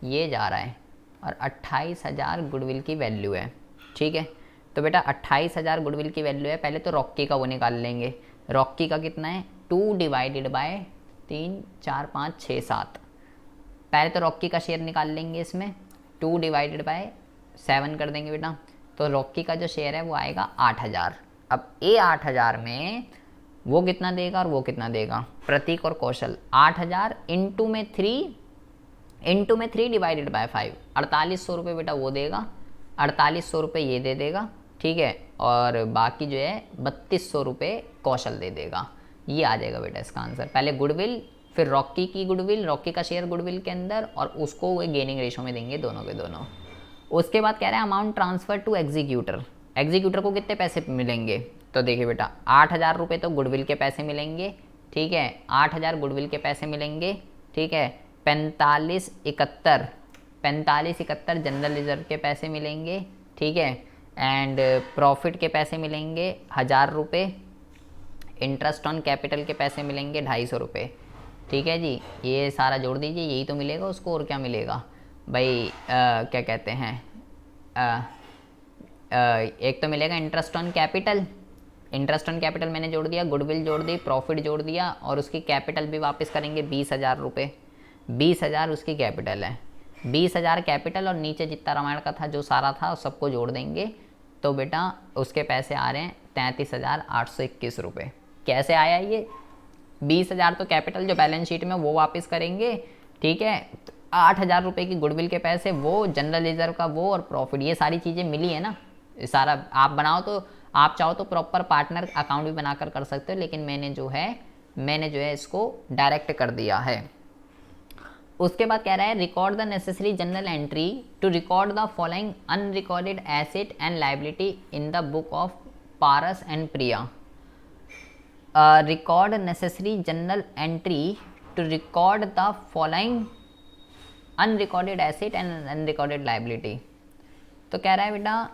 A: ये जा रहा है। और 28,000 गुडविल की वैल्यू है। ठीक है, तो बेटा 28,000 गुडविल की वैल्यू है। पहले तो रॉकी का वो निकाल लेंगे। रॉकी का कितना है 2 डिवाइडेड बाय 3 4 5 6 7। पहले तो रॉकी का शेयर निकाल लेंगे इसमें, 2 डिवाइडेड बाय 7 कर देंगे बेटा। तो रॉकी का जो शेयर है वो आएगा 8,000। अब ये 8,000 में वो कितना देगा और वो कितना देगा, प्रतीक और कौशल। 8,000 इंटू में 3 डिवाइडेड बाय 5, 4800 रुपये बेटा वो देगा, 4800 रुपये ये दे देगा, ठीक है, और बाकी जो है 3200 रुपये कौशल दे देगा। ये आ जाएगा बेटा इसका आंसर। पहले गुडविल, फिर रॉकी की गुडविल, रॉकी का शेयर गुडविल के अंदर, और उसको वो गेनिंग रेशो में देंगे दोनों के दोनों। उसके बाद कह रहा है amount transfer to executor. Executor को कितने पैसे मिलेंगे, तो देखिए बेटा 8,000 रुपये तो गुडविल के पैसे मिलेंगे, ठीक है, 8,000 गुडविल के पैसे मिलेंगे, ठीक है, 4571 जनरल रिजर्व के पैसे मिलेंगे, ठीक है, एंड प्रॉफिट के पैसे मिलेंगे 1,000 रुपये, इंटरेस्ट ऑन कैपिटल के पैसे मिलेंगे 250 रुपये, ठीक है जी। ये सारा जोड़ दीजिए, यही तो मिलेगा उसको, और क्या मिलेगा भाई, क्या कहते हैं, एक तो मिलेगा interest on capital, interest on capital मैंने जोड़ दिया, गुडविल जोड़ दी, प्रॉफिट जोड़ दिया, और उसकी कैपिटल भी वापस करेंगे 20,000 रुपये। 20,000 उसकी कैपिटल है, 20,000 कैपिटल, और नीचे जितना रामायण का था जो सारा था उस सबको जोड़ देंगे, तो बेटा उसके पैसे आ रहे हैं 33,821 रुपये। कैसे आया ये, 20,000 तो कैपिटल जो बैलेंस शीट में वो वापस करेंगे, ठीक है, 8,000 रुपये की गुडविल के पैसे वो, जनरल रिजर्व का वो, और प्रॉफिट, ये सारी चीज़ें मिली है ना। सारा आप बनाओ तो आप चाहो तो प्रॉपर पार्टनर अकाउंट भी बनाकर कर सकते हो, लेकिन मैंने जो है इसको डायरेक्ट कर दिया है। उसके बाद कह रहा है record the necessary journal entry to record the following unrecorded asset and liability in the book of Paras and Priya. Record necessary journal entry to record the following unrecorded asset and unrecorded liability. तो कह रहा है बेटा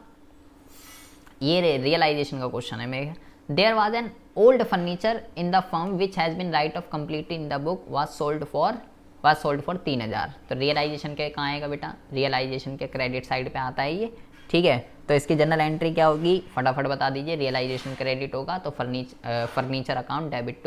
A: ये रियलाइजेशन का क्वेश्चन है मेरे। There was an old furniture in the firm which has been write off complete in the book was sold for 3,000। तो रियलाइजेशन के कहाँ आएगा बेटा, रियलाइजेशन के क्रेडिट साइड पे आता है ये, ठीक है। तो इसकी जनरल एंट्री क्या होगी, फटाफट बता दीजिए। रियलाइजेशन क्रेडिट होगा तो furniture account debit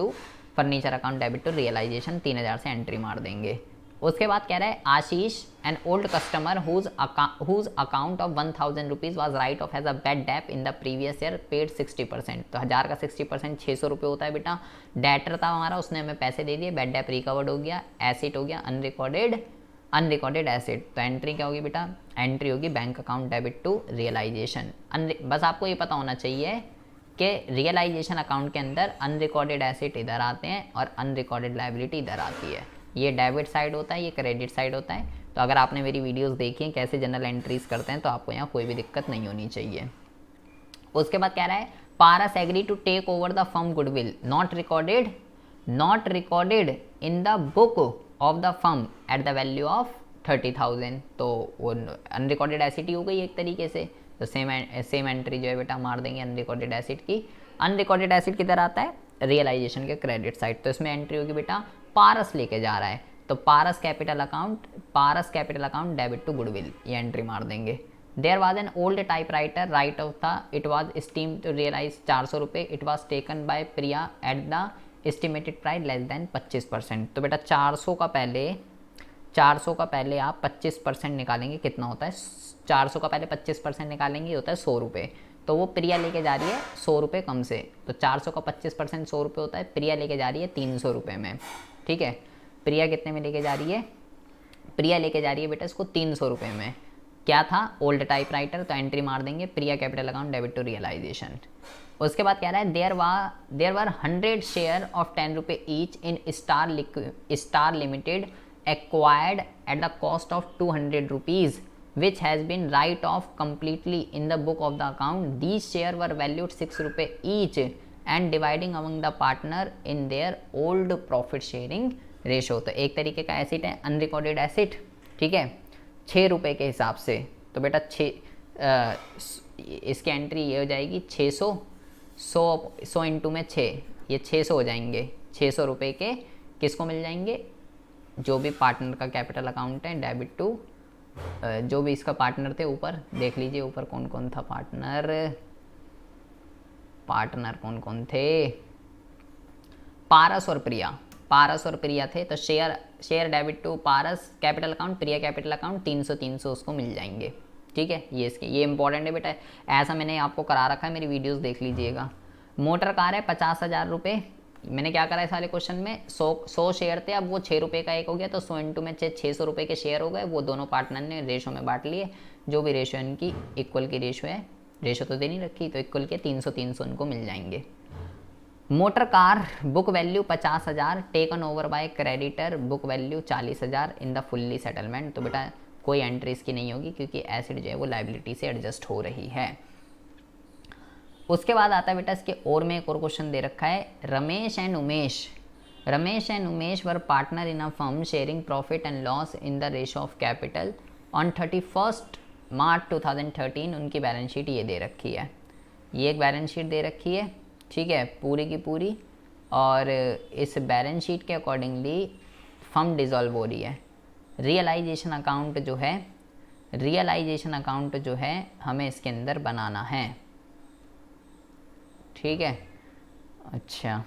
A: to realisation 3,000 से एंट्री मार देंगे। उसके बाद कह रहा है Ashish an old customer whose account of 1,000 rupees was write off has a bad debt in the previous year paid 60%। तो 1,000 का 60% 600 रुपये होता है बेटा। डेटर था हमारा, उसने हमें पैसे दे दिए, बैड डेप रिकवर्ड हो गया, एसेट हो गया अनरिकॉर्डेड एसेट। तो एंट्री क्या होगी बेटा, एंट्री होगी bank account debit to realisation. बस आपको ये पता होना चाहिए कि रियलाइजेशन अकाउंट के अंदर अनरिकॉर्डेड एसेट इधर आते हैं और अनरिकॉर्डेड लाइबिलिटी इधर आती है। ये डेबिट साइड होता है, ये क्रेडिट साइड होता है। तो अगर आपने मेरी वीडियोस देखी हैं कैसे जनरल एंट्रीज करते हैं तो आपको यहाँ कोई भी दिक्कत नहीं होनी चाहिए। उसके बाद कह रहा है Paras agree to take over the firm goodwill not recorded in the book of the firm at the value of 30,000। तो वो अनरिकॉर्डेड एसेट ही हो गई एक तरीके से। तो सेम एंट्री जो है बेटा मार देंगे अनरिकॉर्डेड एसेट की। अनरिकॉर्डेड एसेट किधर आता है, रियलाइजेशन के क्रेडिट साइड। तो इसमें एंट्री होगी बेटा पारस लेके जा रहा है तो Paras capital account debit to goodwill, ये एंट्री मार देंगे। There was an old typewriter write off था, it was steam to realise 400 रुपये, it was taken by Priya at the estimated price less than 25%। तो बेटा 400 का पहले आप 25% निकालेंगे, कितना होता है 400 का पहले 25% निकालेंगे, ये होता है 100 रुपये। तो वो प्रिया लेके जा रही है 100 रुपये कम से, तो 400 का 25% 100 रुपये होता है। प्रिया लेके जा रही है 300 रुपये में, ठीक है। प्रिया कितने में लेके जा रही है, प्रिया लेके जा रही है बेटा इसको 300 रुपये में। क्या था, ओल्ड टाइपराइटर, तो एंट्री मार देंगे Priya capital account debit to realisation. उसके बाद कह रहा है देयर वर 100 शेयर ऑफ 10 रुपये each in star limited acquired at the cost of 200 rupees which has been write off completely in the book of the account. These shares were valued 6 रुपये each and dividing among the partner in their old profit sharing ratio. तो एक तरीके का एसेट है अनरिकॉर्डेड एसेट, ठीक है, 6 रुपये के हिसाब से। तो बेटा इसकी एंट्री ये हो जाएगी 100 इंटू में 6, ये 600 हो जाएंगे। 600 रुपये के किसको मिल जाएंगे, जो भी पार्टनर का कैपिटल अकाउंट है डेबिट टू, जो भी इसका पार्टनर थे, ऊपर देख लीजिए ऊपर कौन कौन था पार्टनर कौन कौन थे, पारस और प्रिया थे। तो share debit to Paras capital account, Priya capital account 300 उसको मिल जाएंगे, ठीक है, ये इसके ये इंपॉर्टेंट है बेटा, ऐसा मैंने आपको करा रखा है, मेरी वीडियोस देख लीजिएगा। मोटर कार है 50,000 रुपये, मैंने क्या करा है सारे क्वेश्चन में 100 शेयर थे, अब वो 6 रुपये का एक हो गया, तो 100 इंटू में 600 रुपये के शेयर हो गए, वो दोनों पार्टनर ने रेशो में बांट लिए, जो भी रेशो इनकी इक्वल की रेशो है, रेशो तो दे नहीं रखी, तो इक्वल के 300 इनको मिल जाएंगे। Motor car book value 50,000, taken over by creditor, book value 40,000 in the fully settlement. तो बेटा कोई एंट्री इसकी नहीं होगी, क्योंकि एसिड जो है वो लाइबिलिटी से एडजस्ट हो रही है। उसके बाद आता है बेटा इसके और में एक और क्वेश्चन दे रखा है, Ramesh and Umesh were partner in a firm sharing profit and loss in the ratio of capital on 31 मार्च 2013। उनकी बैलेंस शीट ये दे रखी है, ये एक बैलेंस शीट दे रखी है, ठीक है, पूरी की पूरी, और इस बैलेंस शीट के अकॉर्डिंगली फर्म डिज़ोल्व हो रही है। रियलाइजेशन अकाउंट जो है हमें इसके अंदर बनाना है, ठीक है। अच्छा,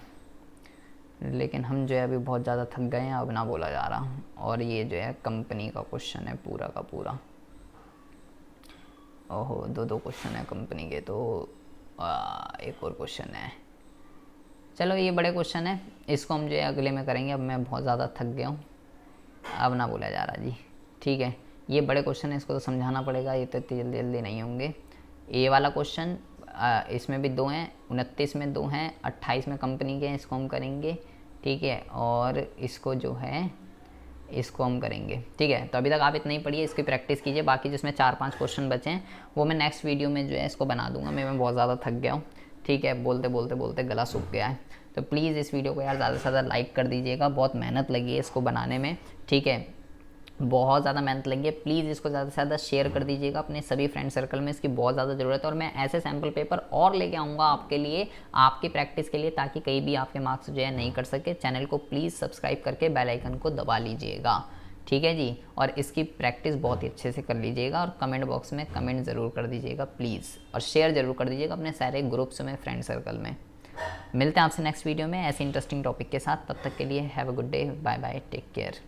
A: लेकिन हम जो है अभी बहुत ज़्यादा थक गए हैं, अब ना बोला जा रहा, और ये जो है कंपनी का क्वेश्चन है पूरा का पूरा। ओहो, दो क्वेश्चन है कंपनी के, तो एक और क्वेश्चन है। चलो ये बड़े क्वेश्चन है, इसको हम जो है अगले में करेंगे, अब मैं बहुत ज़्यादा थक गया हूँ, अब ना बोला जा रहा जी, ठीक है। ये बड़े क्वेश्चन है, इसको तो समझाना पड़ेगा, ये तो इतनी जल्दी जल्दी नहीं होंगे। ये वाला क्वेश्चन इसमें भी 2 हैं, 29 में 2 हैं, 28 में कंपनी के हैं, इसको हम करेंगे, ठीक है। और इसको जो है इसको हम करेंगे, ठीक है। तो अभी तक आप इतना ही पढ़िए, इसकी प्रैक्टिस कीजिए, बाकी जिसमें 4-5 क्वेश्चन बचे हैं वो मैं नेक्स्ट वीडियो में जो है इसको बना दूंगा। मैं बहुत ज़्यादा थक गया हूँ, ठीक है, बोलते गला सूख गया है। तो प्लीज़ इस वीडियो को यार ज़्यादा से ज़्यादा लाइक कर दीजिएगा, बहुत मेहनत लगी है इसको बनाने में, ठीक है, बहुत ज़्यादा मेहनत लगी है। प्लीज़ इसको ज़्यादा से ज़्यादा शेयर कर दीजिएगा अपने सभी फ्रेंड सर्कल में, इसकी बहुत ज़्यादा ज़रूरत है। और मैं ऐसे सैम्पल पेपर और लेके आऊँगा आपके लिए, आपकी प्रैक्टिस के लिए, ताकि कहीं भी आपके मार्क्स जो है नहीं कर सके। चैनल को प्लीज़ सब्सक्राइब करके बेल आइकन को दबा लीजिएगा, ठीक है जी। और इसकी प्रैक्टिस बहुत ही अच्छे से कर लीजिएगा, और कमेंट बॉक्स में कमेंट ज़रूर कर दीजिएगा प्लीज़, और शेयर ज़रूर कर दीजिएगा अपने सारे ग्रुप्स में, फ्रेंड सर्कल में। मिलते हैं आपसे नेक्स्ट वीडियो में ऐसे इंटरेस्टिंग टॉपिक के साथ, तब तक के लिए have a good day, bye bye, take care.